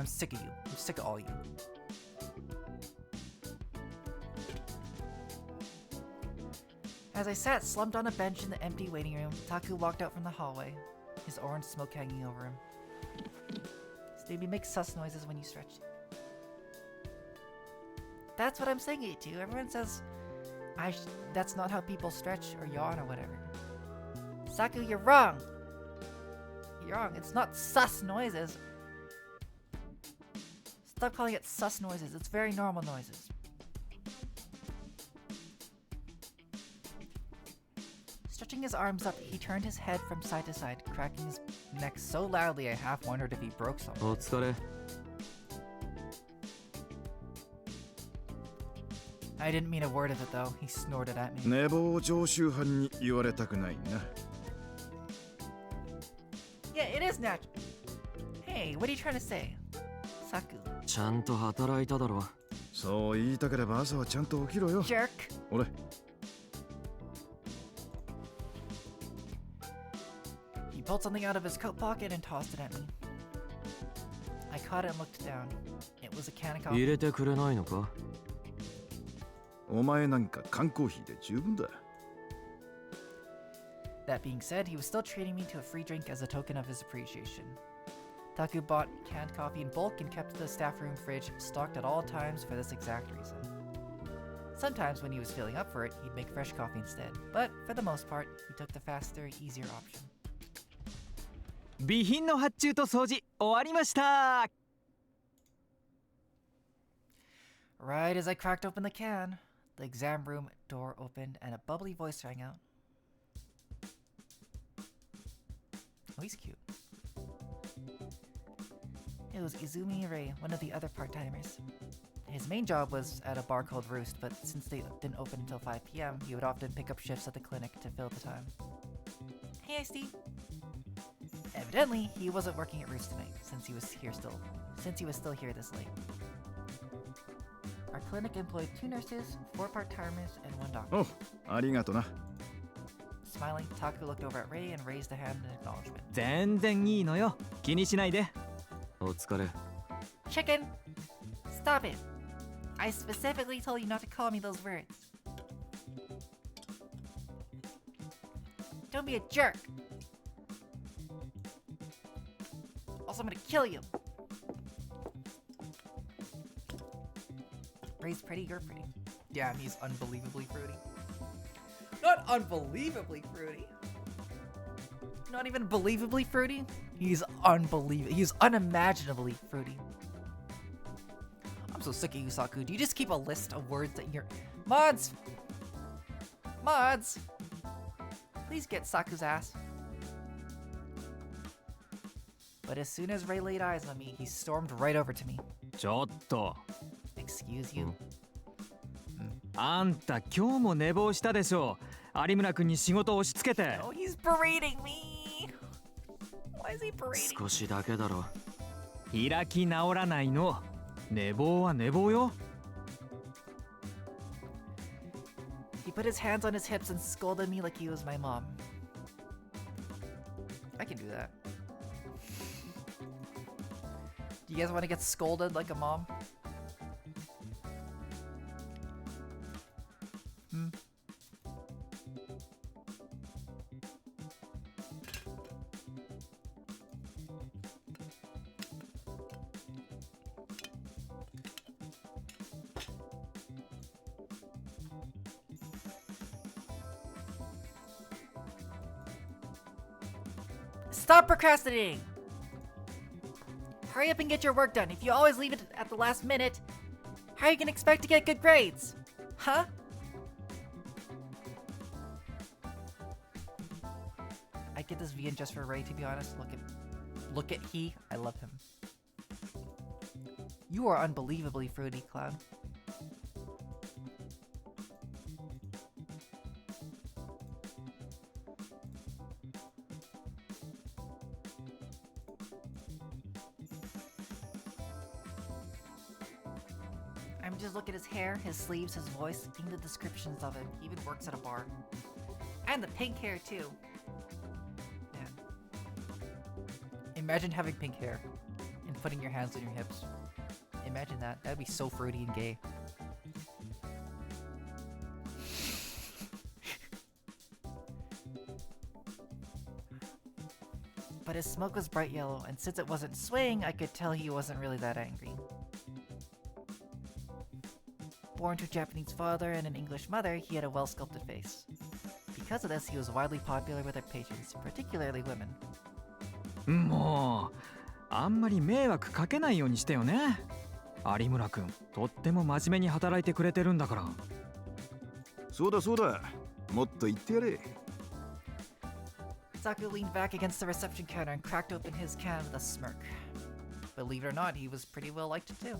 I'm sick of you. I'm sick of all you. As I sat slumped on a bench in the empty waiting room, Taku walked out from the hallway, his orange smoke hanging over him. Maybe make sus noises when you stretch. That's what I'm saying it to. Everyone says, that's not how people stretch or yawn or whatever. Saku, you're wrong. You're wrong. It's not sus noises. Stop calling it sus noises. It's very normal noises. Stretching his arms up, he turned his head from side to side, cracking his neck so loudly I half wondered if he broke something. お疲れ。 I didn't mean a word of it though. He snorted at me. 寝坊常習犯に言われたくないな。 Yeah, it is natural. Hey, what are you trying to say? Saku. ちゃんと働いただろ。そう言いたければ朝はちゃんと起きろよ。 Jerk. 俺。 He pulled something out of his coat pocket and tossed it at me. I caught it and looked down. It was a can of 入 coffee. れてくれないのか。お前なんか缶コーヒーで十分だ。 That being said, he was still treating me to a free drink as a token of his appreciation. Taku bought canned coffee in bulk and kept the staff room fridge stocked at all times for this exact reason. Sometimes when he was feeling up for it, he'd make fresh coffee instead, but for the most part, he took the faster, easier option. 備品の発注と掃除終わりました。 Right as I cracked open the can, the exam room door opened and a bubbly voice rang out. Oh, he's cute. It was Izumi Rei, one of the other part-timers. His main job was at a bar called Roost, but since they didn't open until 5 p.m., he would often pick up shifts at the clinic to fill the time. Hey, Steve. Evidently, he wasn't working at Roost tonight, since he was still here this late. Our clinic employed 2 nurses, 4 part-timers, and 1 doctor. おう、ありがとな。 Smiling, Taku looked over at Ray and raised a hand in acknowledgement. 全然いいのよ。気にしないで。お疲れ。 Chicken! Stop it! I specifically told you not to call me those words. Don't be a jerk! Also, I'm gonna kill you! Ray's pretty, you're pretty. Yeah, and he's unbelievably fruity. Not unbelievably fruity. Not even believably fruity. He's unimaginably fruity. I'm so sick of you, Saku. Do you just keep a list of words that you're... Mods! Mods! Please get Saku's ass. But as soon as Ray laid eyes on me, he stormed right over to me. ちょっと。 Excuse you. あんた今日も寝坊したでしょ。有村君に仕事を押し付けて。 Oh, he's berating me! Why is he berating me? 少しだけだろ。開き直らないの。寝坊は寝坊よ。 He put his hands on his hips and scolded me like he was my mom. I can do that. Do you guys want to get scolded like a mom? Stop procrastinating! Hurry up and get your work done. If you always leave it at the last minute, how are you gonna expect to get good grades? Huh? I get this VN just for Ray, to be honest. Look at he. I love him. You are unbelievably fruity, Cloud. Just look at his hair, his sleeves, his voice, even the descriptions of him. He even works at a bar. And the pink hair, too. Man. Imagine having pink hair and putting your hands on your hips. Imagine that. That'd be so fruity and gay. But his smoke was bright yellow, and since it wasn't swaying, I could tell he wasn't really that angry. Born to a Japanese father and an English mother, he had a well-sculpted face. Because of this, he was widely popular with their patients, particularly women. もう、あんまり迷惑かけないようにしてよね。有村君、とっても真面目に働いてくれてるんだから。そうだそうだ。もっと言ってやれ。Saku leaned back against the reception counter and cracked open his can with a smirk. Believe it or not, he was pretty well liked too.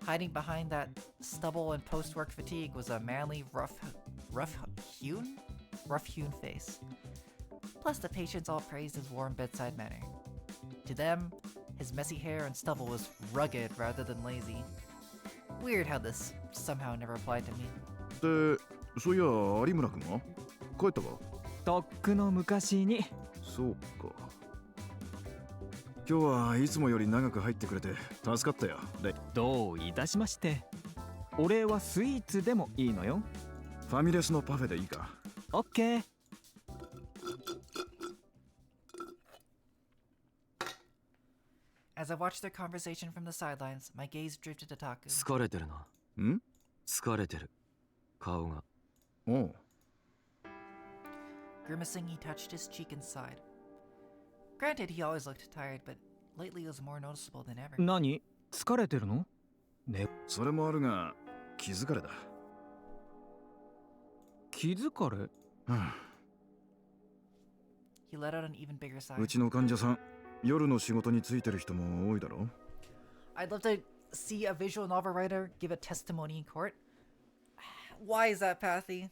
Hiding behind that stubble and post-work fatigue was a manly, rough-hewn face. Plus, the patients all praised his warm bedside manner. To them, his messy hair and stubble was rugged rather than lazy. Weird how this somehow never applied to me. で、そういや有村君は帰ったか？とっくの昔に。そうか。今日はいつもより長く入ってくれて助かったよ。どういたしまして。お礼はスイーツでもいいのよ。ファミレスのパフェでいいか？オッケー。As I watched their conversation from the sidelines, my gaze drifted to Taku. 疲れてるな。ん？疲れてる。顔が。おう。Grimacing, he touched his cheek and sighed. Granted, he always looked tired, but lately it was more noticeable than ever. 何？疲れてるの？ね。それもあるが、気疲れだ。気疲れ？He let out an even bigger sigh. うちの患者さん、夜の仕事についてる人も多いだろ？ I'd love to see a visual novel writer give a testimony in court. Why is that, Pathy?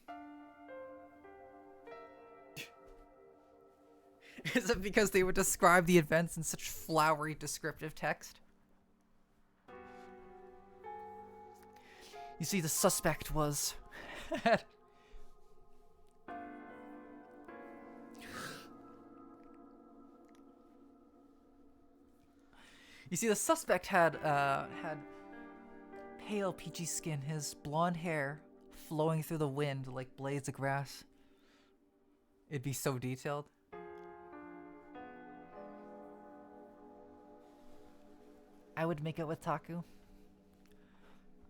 Is it because they would describe the events in such flowery descriptive text? You see, the suspect was... You see, the suspect had pale peachy skin, his blonde hair flowing through the wind like blades of grass. It'd be so detailed. I would make it with Taku.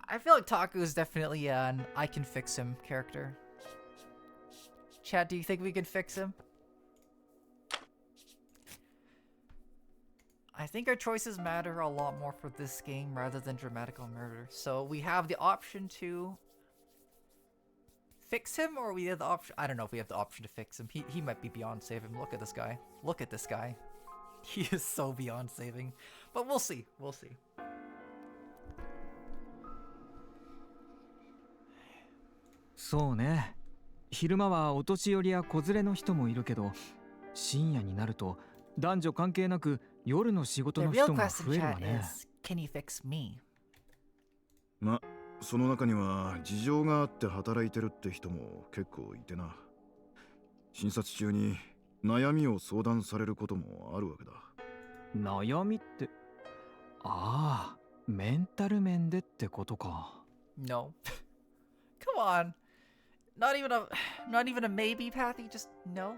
I feel like Taku is definitely an I can fix him character. Chad, do you think we can fix him? I think our choices matter a lot more for this game rather than dramatical murder. So we have the option to fix him, or we have the option... I don't know if we have the option to fix him. He might be beyond saving. Look at this guy. Look at this guy. He is so beyond saving. But we'll see. We'll see. そうね。昼間はお年寄りや子連れの人もいるけど、深夜になると男女関係なく夜の仕事 The の real 人が question, 増えるわ chat, ね。 is can you fix me? ま、その中には事情があって働いてるって人も結構いてな。診察中に悩みを相談されることもあるわけだ。悩みって、ああ、メンタル面でってことか。No. Come on. Not even a maybe, Pathy. Just no.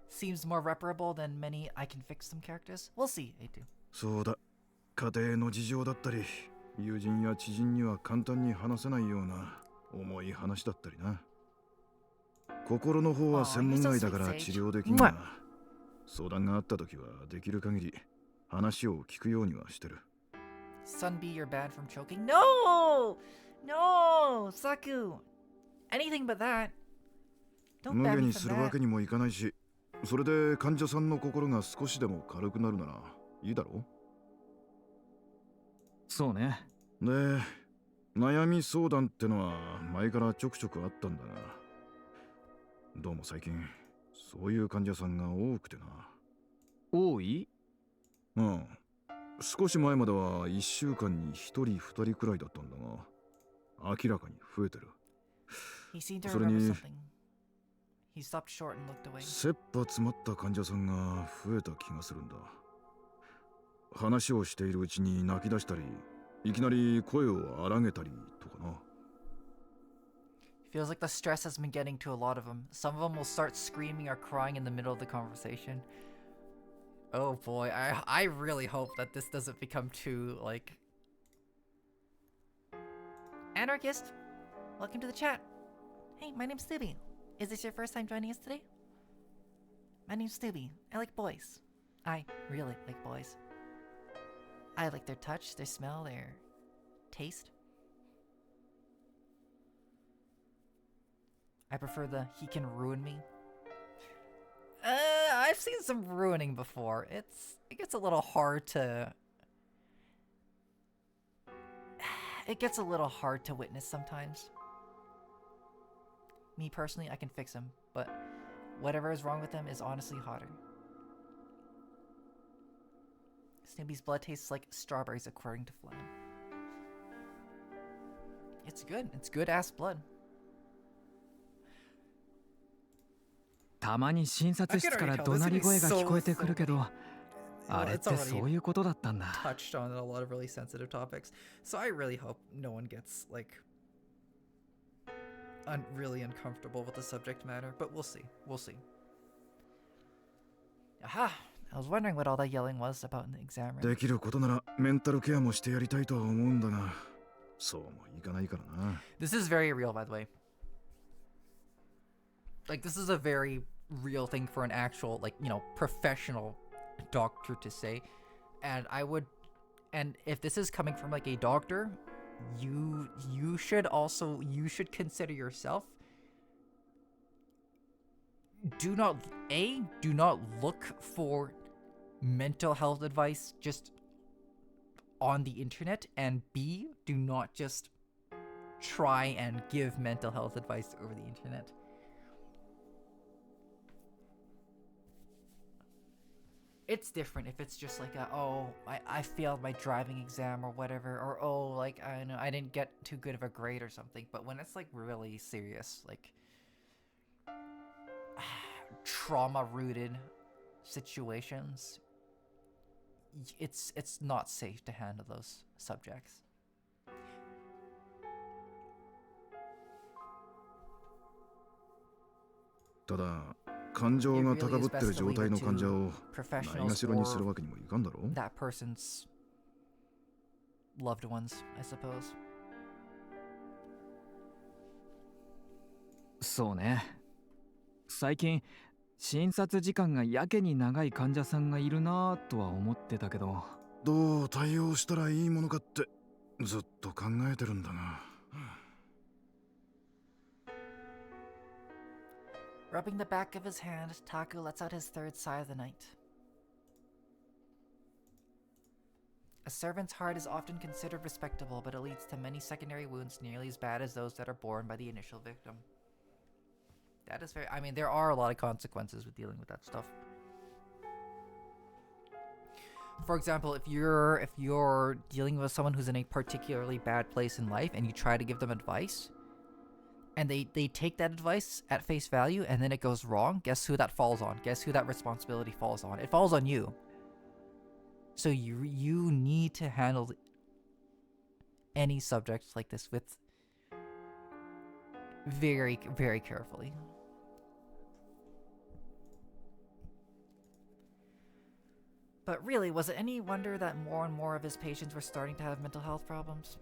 Seems more reparable than many I can fix them characters. We'll see, A2. そうだ。家庭の事情だったり、友人や知人には簡単に話せないような重い話だったりな。心の方は専門外だから治療できんが、相談があった時はできる限り話を聞くようにはしてる。Sunbee, you're banned from choking. No! No! Saku! Anything but that. Don't 無 ban 限 me にす from るわ that. けにもいかないし、それで患者さんの心が少しでも軽くなるならいいだろう。そうね。で、悩み相談ってのは前からちょくちょくあったんだが、どうも最近そういう患者さんが多くてな。多い？うん。少し前までは1週間に1人2人くらいだったんだが、明らかに増えてる。 He seemed to それ remember に something. He stopped short and looked away. 切羽詰まった患者さんが増えた気がするんだ。話をしているうちに泣き出したり、いきなり声を荒げたりとかな。Feels like the stress has been getting to a lot of them. Some of them will start screaming or crying in the middle of the conversation. Oh boy, I really hope that this doesn't become too, like... Anarchist, welcome to the chat. Hey, my name's Snoopy. Is this your first time joining us today? My name's Snoopy. I like boys. I really like boys. I like their touch, their smell, their taste. I prefer the he can ruin me seen some ruining before. It gets a little hard to... It gets a little hard to witness sometimes. Me personally, I can fix him, but whatever is wrong with him is honestly hotter. Snoopy's blood tastes like strawberries, according to Flan. It's good. It's good-ass blood. たまに診察室から怒鳴り声が聞こえてくるけど、あれってそういうことだったんだ。 Touched on a lot of really sensitive topics, so I really hope no one gets like really uncomfortable with the subject matter, but we'll see. We'll see. Aha! I was wondering what all that yelling was about in the exam room. できることならメンタルケアもしてやりたいとは思うんだが、そうもいかないからな。 This is very real, by the way. Like, this is a very real thing for an actual, like, you know, professional doctor to say. And and if this is coming from, like, a doctor, you should consider yourself. Do not look for mental health advice just on the internet, and B, do not just try and give mental health advice over the internet. It's different if it's just like I failed my driving exam or whatever, or like I didn't get too good of a grade or something. But when it's like really serious, like trauma-rooted situations, it's not safe to handle those subjects. ただ感情が高ぶってる状態の患者をないがしろにするわけにもいかんだろう。 That person's loved ones, I suppose. そうね。最近診察時間がやけに長い患者さんがいるなぁとは思ってたけど、どう対応したらいいものかってずっと考えてるんだが。 Rubbing the back of his hand, Taku lets out his third sigh of the night. A servant's heart is often considered respectable, but it leads to many secondary wounds nearly as bad as those that are borne by the initial victim. That is very... I mean, there are a lot of consequences with dealing with that stuff. For example, if you're dealing with someone who's in a particularly bad place in life and you try to give them advice, and they take that advice at face value, and then it goes wrong, guess who that falls on? Guess who that responsibility falls on? It falls on you. So you need to handle any subjects like this with very, very carefully. But really, was it any wonder that more and more of his patients were starting to have mental health problems?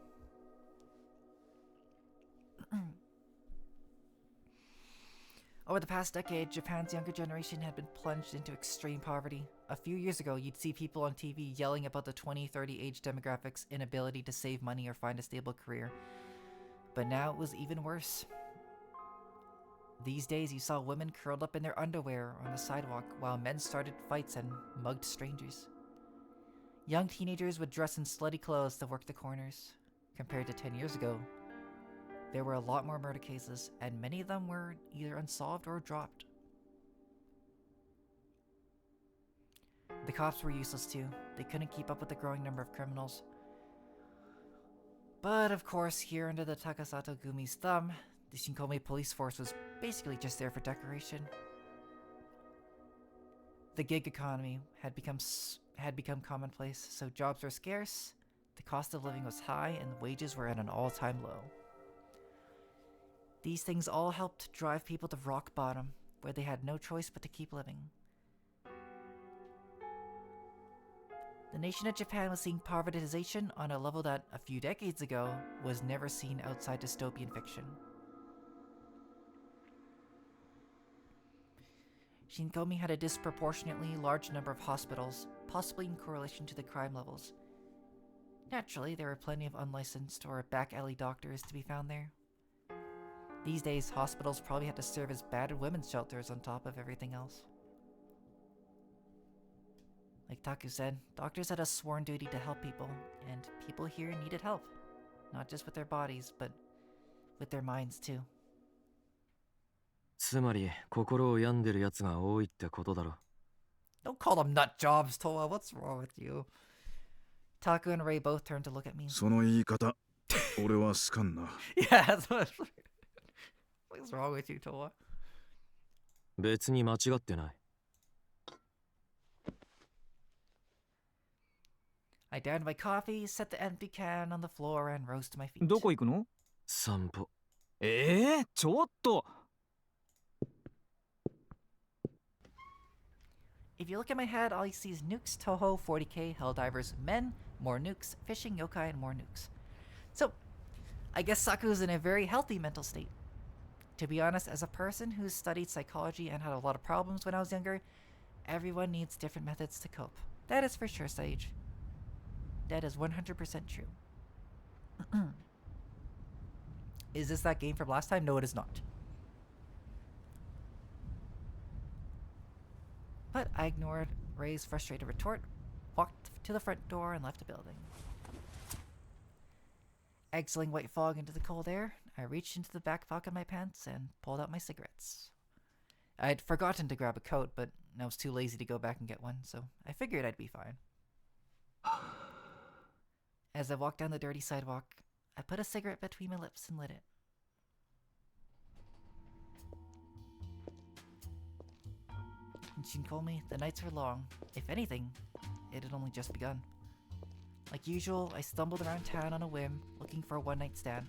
Over the past decade, Japan's younger generation had been plunged into extreme poverty. A few years ago, you'd see people on TV yelling about the 20-30 age demographic's inability to save money or find a stable career. But now it was even worse. These days, you saw women curled up in their underwear on the sidewalk while men started fights and mugged strangers. Young teenagers would dress in slutty clothes to work the corners. Compared to 10 years ago, there were a lot more murder cases, and many of them were either unsolved or dropped. The cops were useless too. They couldn't keep up with the growing number of criminals. But of course, here under the Takasato Gumi's thumb, the Shinkomei police force was basically just there for decoration. The gig economy had become commonplace, so jobs were scarce, the cost of living was high, and wages were at an all-time low. These things all helped drive people to rock bottom, where they had no choice but to keep living. The nation of Japan was seeing povertization on a level that, a few decades ago, was never seen outside dystopian fiction. Shinkomi had a disproportionately large number of hospitals, possibly in correlation to the crime levels. Naturally, there were plenty of unlicensed or back-alley doctors to be found there. These days, hospitals probably had to serve as battered women's shelters on top of everything else. Like Taku said, doctors had a sworn duty to help people, and people here needed help. Not just with their bodies, but with their minds too. つまり心を病んでる奴が多いってことだろ。 Don't call them nut jobs, Toa. What's wrong with you? Taku and Ray both turned to look at me. その言い方、俺は好かんな。Yeah, that's what. What's wrong with you, Toa? 別に間違ってない。 I downed my coffee, set the empty can on the floor, and rose to my feet. どこ行くの？散歩。ちょっと。 If you look at my head, all you see is nukes, Toho, 40k, Helldivers, men, more nukes, fishing, yokai, and more nukes. So, I guess Saku's in a very healthy mental state. To be honest, as a person who's studied psychology and had a lot of problems when I was younger, everyone needs different methods to cope. That is for sure, Sage. That is 100% true. Is this that game from last time? No, it is not. But I ignored Ray's frustrated retort, walked to the front door, and left the building. Exhaling white fog into the cold air, I reached into the back pocket of my pants and pulled out my cigarettes. I had forgotten to grab a coat, but I was too lazy to go back and get one, so I figured I'd be fine. As I walked down the dirty sidewalk, I put a cigarette between my lips and lit it. And she told me the nights were long. If anything, it had only just begun. Like usual, I stumbled around town on a whim, looking for a one-night stand.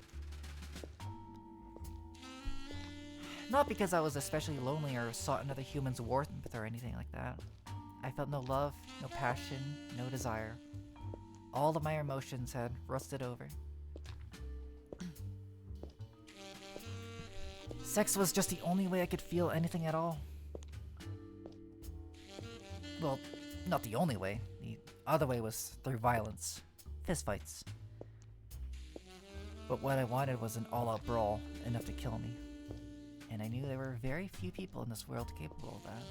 Not because I was especially lonely or sought another human's warmth or anything like that. I felt no love, no passion, no desire. All of my emotions had rusted over. Sex was just the only way I could feel anything at all. Well, not the only way. The other way was through violence. Fistfights. But what I wanted was an all-out brawl, enough to kill me. And I knew there were very few people in this world capable of that.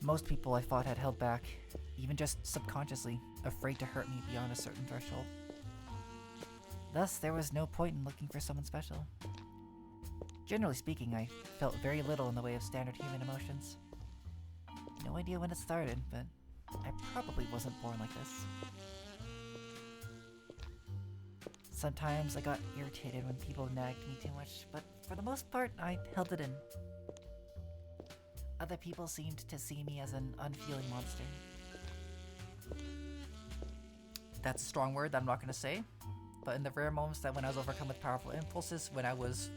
Most people I fought had held back, even just subconsciously, afraid to hurt me beyond a certain threshold. Thus, there was no point in looking for someone special. Generally speaking, I felt very little in the way of standard human emotions. No idea when it started, but I probably wasn't born like this. Sometimes I got irritated when people nagged me too much, but for the most part, I held it in. Other people seemed to see me as an unfeeling monster. That's a strong word that I'm not going to say, but in the rare moments that when I was overcome with powerful impulses, when I was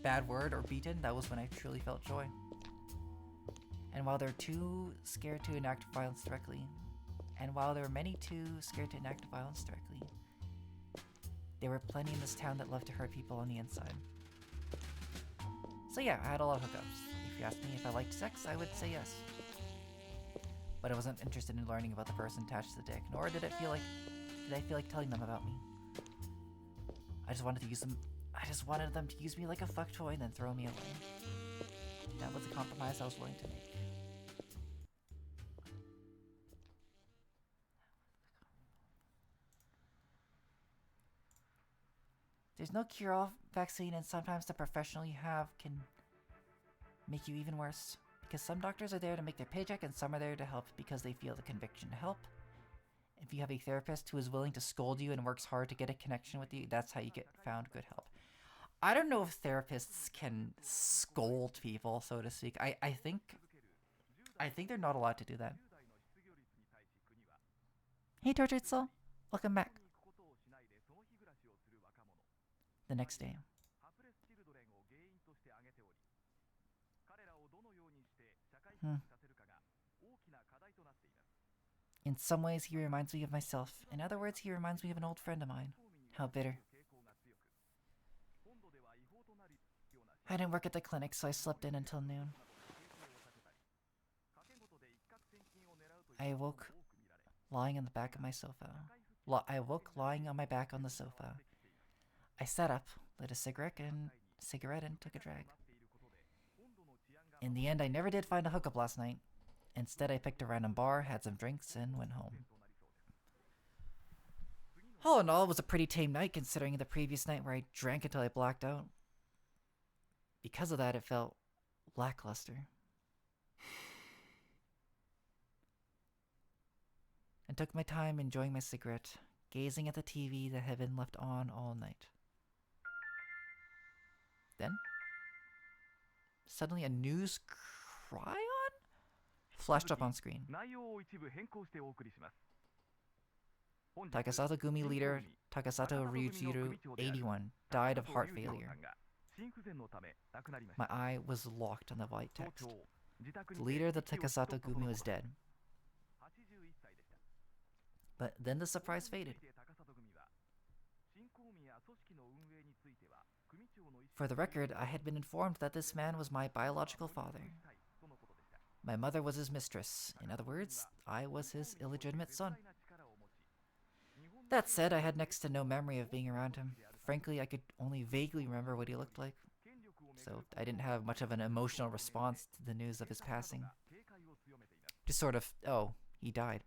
bad word or beaten, that was when I truly felt joy. And while they're too scared to enact violence directly, and while there were many too scared to enact violence directly, there were plenty in this town that loved to hurt people on the inside. So yeah, I had a lot of hookups. If you asked me if I liked sex, I would say yes. But I wasn't interested in learning about the person attached to the dick, nor did I feel like telling them about me. I just wanted them to use me like a fuck toy and then throw me away. That was a compromise I was willing to make. There's no cure-all vaccine, and sometimes the professional you have can make you even worse. Because some doctors are there to make their paycheck, and some are there to help because they feel the conviction to help. If you have a therapist who is willing to scold you and works hard to get a connection with you, that's how you get found good help. I don't know if therapists can scold people, so to speak. I think they're not allowed to do that. Hey, Tortured Soul. Welcome back. The next day. In some ways, he reminds me of myself. In other words, he reminds me of an old friend of mine. How bitter. I didn't work at the clinic, so I slept in until noon. I awoke lying on the back of my sofa. I awoke lying on my back on the sofa. I sat up, lit a cigarette, and took a drag. In the end, I never did find a hookup last night, Instead, I picked a random bar, had some drinks, and went home. All in all, it was a pretty tame night considering the previous night where I drank until I blacked out. Because of that, it felt lackluster. I took my time enjoying my cigarette, gazing at the TV that had been left on all night. Then, suddenly a news cryon flashed up on screen. Takasato Gumi leader Takasato Ryujiru, 81, died of heart failure. My eye was locked on the white text. The leader of the Takasato Gumi was dead. But then the surprise faded. For the record, I had been informed that this man was my biological father. My mother was his mistress. In other words, I was his illegitimate son. That said, I had next to no memory of being around him. Frankly, I could only vaguely remember what he looked like. So I didn't have much of an emotional response to the news of his passing. Just sort of, oh, he died.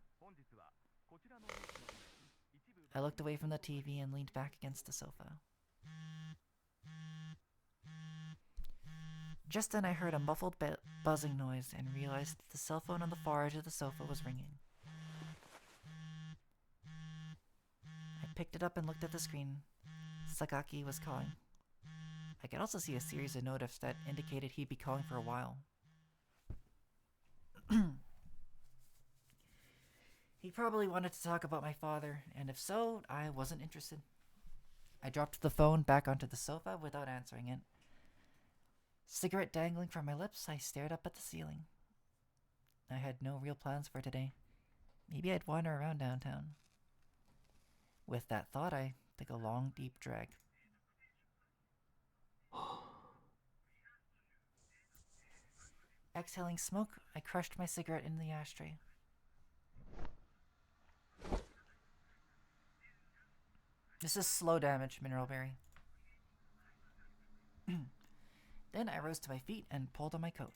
I looked away from the TV and leaned back against the sofa. Just then I heard a muffled buzzing noise and realized that the cell phone on the far edge of the sofa was ringing. I picked it up and looked at the screen. Sakaki was calling. I could also see a series of notifs that indicated he'd be calling for a while. He probably wanted to talk about my father, and if so, I wasn't interested. I dropped the phone back onto the sofa without answering it. Cigarette dangling from my lips, I stared up at the ceiling. I had no real plans for today. Maybe I'd wander around downtown. With that thought, I took a long, deep drag. Exhaling smoke, I crushed my cigarette in the ashtray. This is slow damage, Mineral Berry. Then I rose to my feet and pulled on my coat.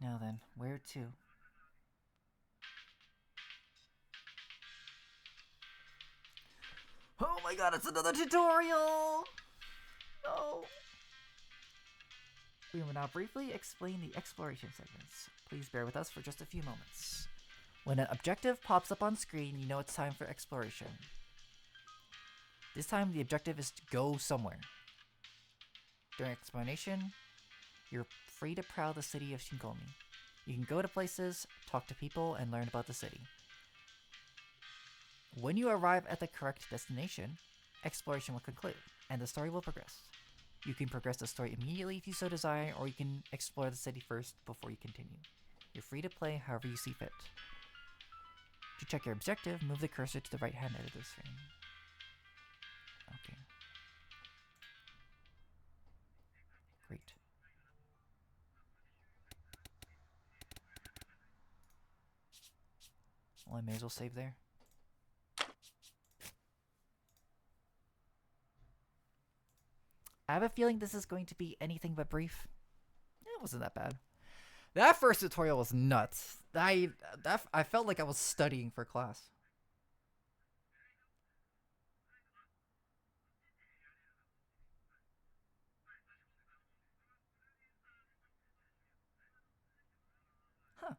Now then, where to? Oh my god, it's another tutorial! No! We will now briefly explain the exploration segments. Please bear with us for just a few moments. When an objective pops up on screen, you know it's time for exploration. This time, the objective is to go somewhere. During exploration, you're free to prowl the city of Shinkomi. You can go to places, talk to people, and learn about the city. When you arrive at the correct destination, exploration will conclude, and the story will progress. You can progress the story immediately if you so desire, or you can explore the city first before you continue. You're free to play however you see fit. To check your objective, move the cursor to the right-hand edge of the screen. Okay. Great. Well, I may as well save there. I have a feeling this is going to be anything but brief. It wasn't that bad. That first tutorial was nuts. I felt like I was studying for class. Huh.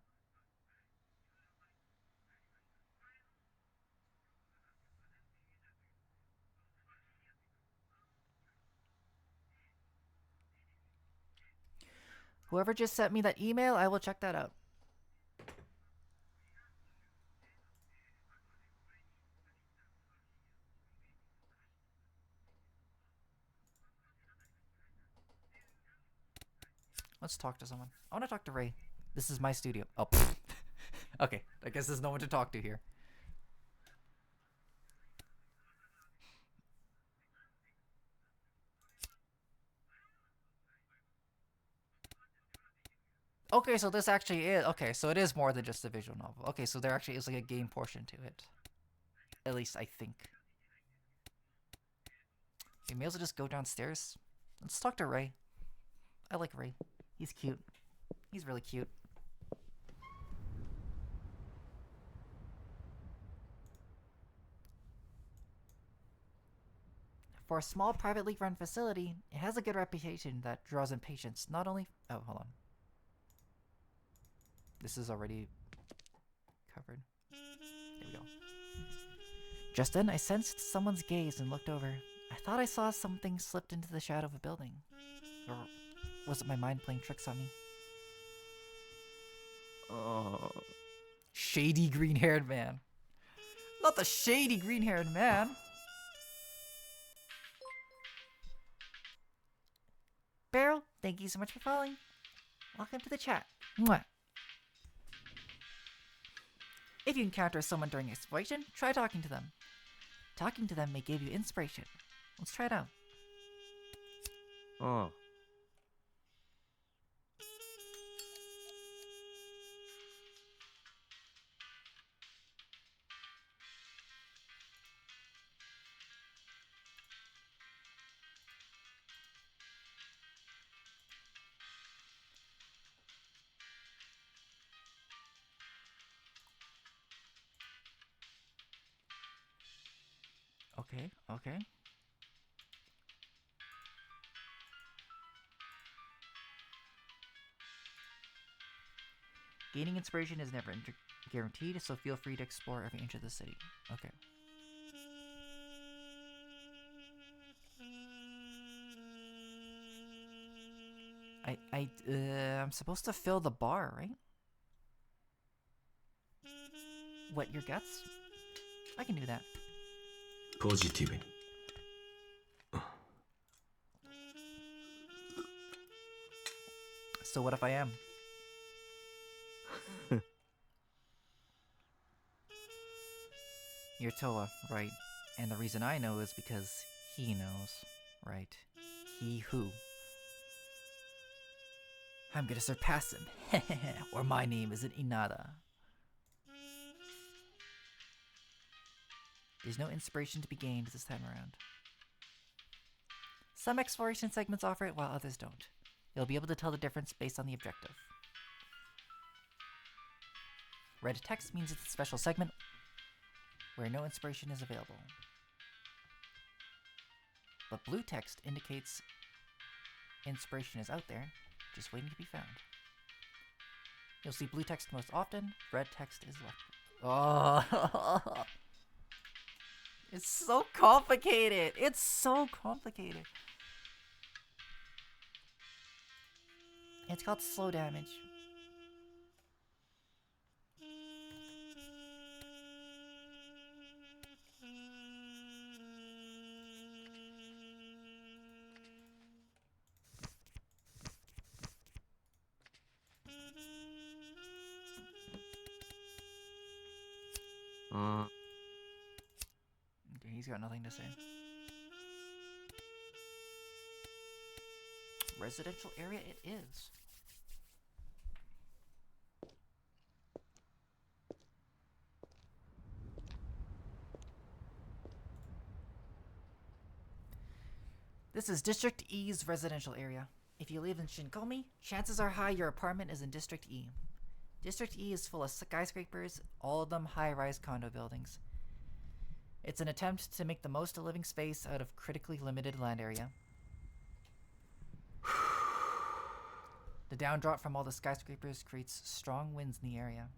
Whoever just sent me that email, I will check that out. Let's talk to someone. I want to talk to Ray. This is my studio. Oh, okay. I guess there's no one to talk to here. Okay, so this actually is... Okay, so it is more than just a visual novel. Okay, so there actually is like a game portion to it. At least I think. Okay, may also just go downstairs. Let's talk to Ray. I like Ray. He's cute. He's really cute. For a small privately run facility, it has a good reputation that draws in patients not only... Oh, hold on. This is already covered. There we go. Just then, I sensed someone's gaze and looked over. I thought I saw something slipped into the shadow of a building. Or was it my mind playing tricks on me? Shady green-haired man. Not the shady green-haired man. Beryl, thank you so much for following. Welcome to the chat. Mwah. If you encounter someone during exploration, try talking to them. Talking to them may give you inspiration. Let's try it out. Oh. Okay, okay. Gaining inspiration is never guaranteed, so feel free to explore every inch of the city. Okay. I'm supposed to fill the bar, right? What, your guts? I can do that. Positive. So what if I am? You're Toa, right? And the reason I know is because he knows, right? He who? I'm gonna surpass him. Or my name isn't Inada. There's no inspiration to be gained this time around. Some exploration segments offer it, while others don't. You'll be able to tell the difference based on the objective. Red text means it's a special segment where no inspiration is available. But blue text indicates inspiration is out there, just waiting to be found. You'll see blue text most often, red text is left. Oh, it's so complicated. It's so complicated. It's called slow damage. Okay, he's got nothing to say. Residential area it is. This is District E's residential area. If you live in Shinkomi, chances are high your apartment is in District E. District E is full of skyscrapers, all of them high-rise condo buildings. It's an attempt to make the most of living space out of critically limited land area. The downdrop from all the skyscrapers creates strong winds in the area.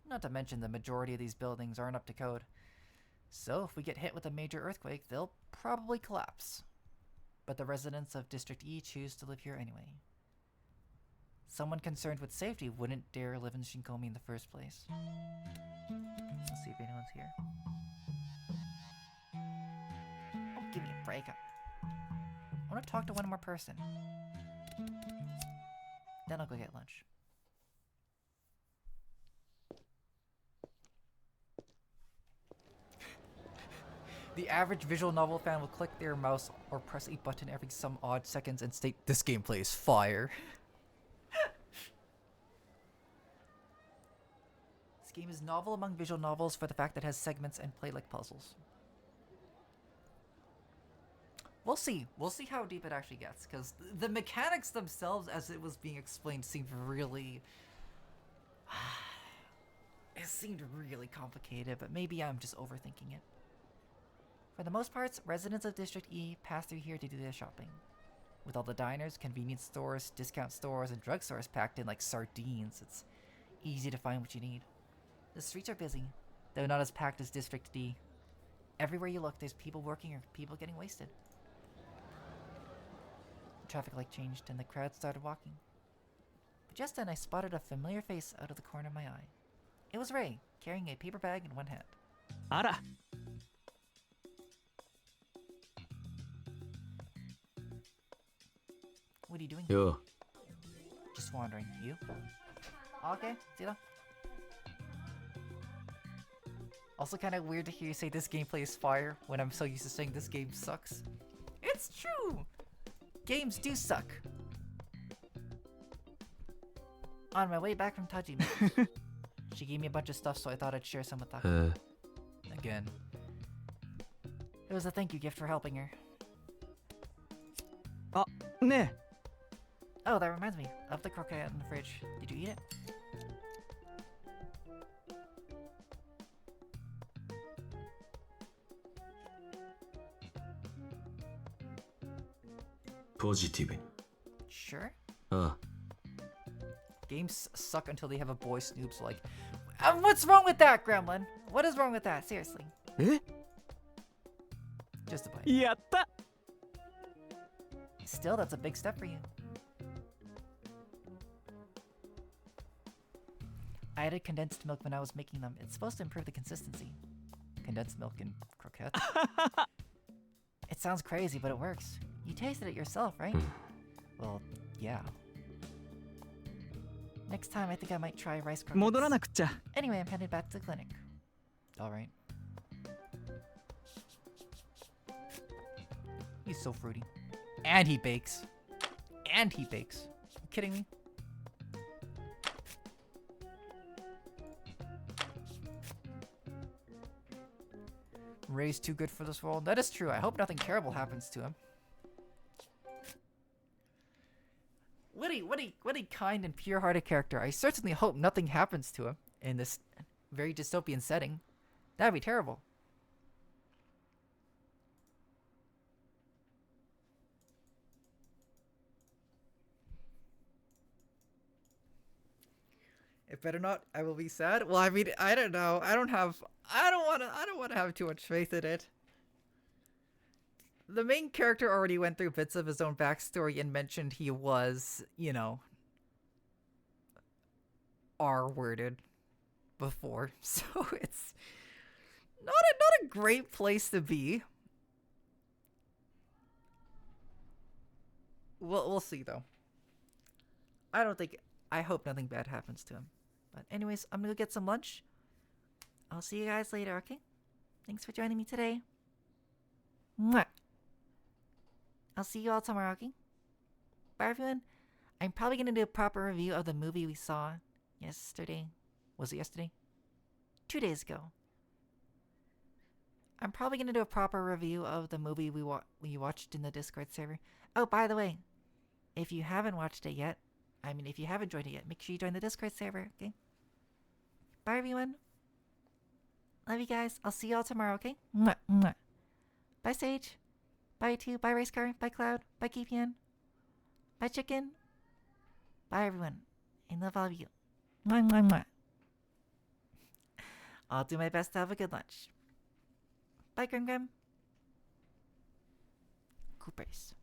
Not to mention the majority of these buildings aren't up to code. So if we get hit with a major earthquake, they'll probably collapse. But the residents of District E choose to live here anyway. Someone concerned with safety wouldn't dare live in Shinkomi in the first place. Let's see if anyone's here. Oh, give me a break. I want to talk to one more person. Then I'll go get lunch. The average visual novel fan will click their mouse or press a button every some odd seconds and state, "This gameplay is fire." This game is novel among visual novels for the fact that it has segments and play like puzzles. We'll see. We'll see how deep it actually gets, because the mechanics themselves, as it was being explained, seemed really... it seemed really complicated, but maybe I'm just overthinking it. For the most part, residents of District E pass through here to do their shopping. With all the diners, convenience stores, discount stores, and drugstores packed in like sardines, it's easy to find what you need. The streets are busy, though not as packed as District D. Everywhere you look, there's people working or people getting wasted. The traffic light changed and the crowd started walking. But just then I spotted a familiar face out of the corner of my eye. It was Ray, carrying a paper bag in one hand. あら What are you doing? よ Just wandering. You? Okay, see ya. Also kind of weird to hear you say this gameplay is fire when I'm so used to saying this game sucks. It's true! Games do suck. On my way back from Tajima, she gave me a bunch of stuff, so I thought I'd share some with Taka. Again. It was a thank you gift for helping her. あね Oh, that reminds me of the croquette in the fridge. Did you eat it? ポジティブに Sure. ああ Games suck until they have a boy Snoop, so like... what's wrong with that, Gremlin? What is wrong with that? Seriously. え Just a bite. やった Still, that's a big step for you. I added condensed milk when I was making them. It's supposed to improve the consistency. Condensed milk in croquettes? It sounds crazy, but it works. You tasted it yourself, right? Well, yeah. Next time, I think I might try rice croquettes. 戻らなくっちゃ Anyway, I'm headed back to the clinic. Alright. He's so fruity. And he bakes. And he bakes. You kidding me? Ray's too good for this world. That is true. I hope nothing terrible happens to him. What a kind and pure-hearted character. I certainly hope nothing happens to him in this very dystopian setting. That'd be terrible. It better not. I will be sad. Well, I mean, I don't know. I don't want to have too much faith in it. The main character already went through bits of his own backstory and mentioned he was, you know, R-worded before. So it's not a great place to be. We'll see though. I hope nothing bad happens to him. But anyways, I'm gonna go get some lunch. I'll see you guys later, okay? Thanks for joining me today. Mwah! I'll see you all tomorrow, okay? Bye, everyone. I'm probably gonna do a proper review of the movie we saw yesterday. Was it yesterday? 2 days ago. I'm probably gonna do a proper review of the movie we watched in the Discord server. Oh, by the way, if you haven't watched it yet, if you haven't joined it yet, make sure you join the Discord server, okay? Bye, everyone. Love you guys. I'll see you all tomorrow, okay? Mwah, mwah. Bye, Sage. Bye, Tu. Bye, Race Car. Bye, Cloud. Bye, Keepian. Bye, Chicken. Bye, everyone. I love all of you. Mwah, mwah, mwah. I'll do my best to have a good lunch. Bye, Grim Grim. Coopers.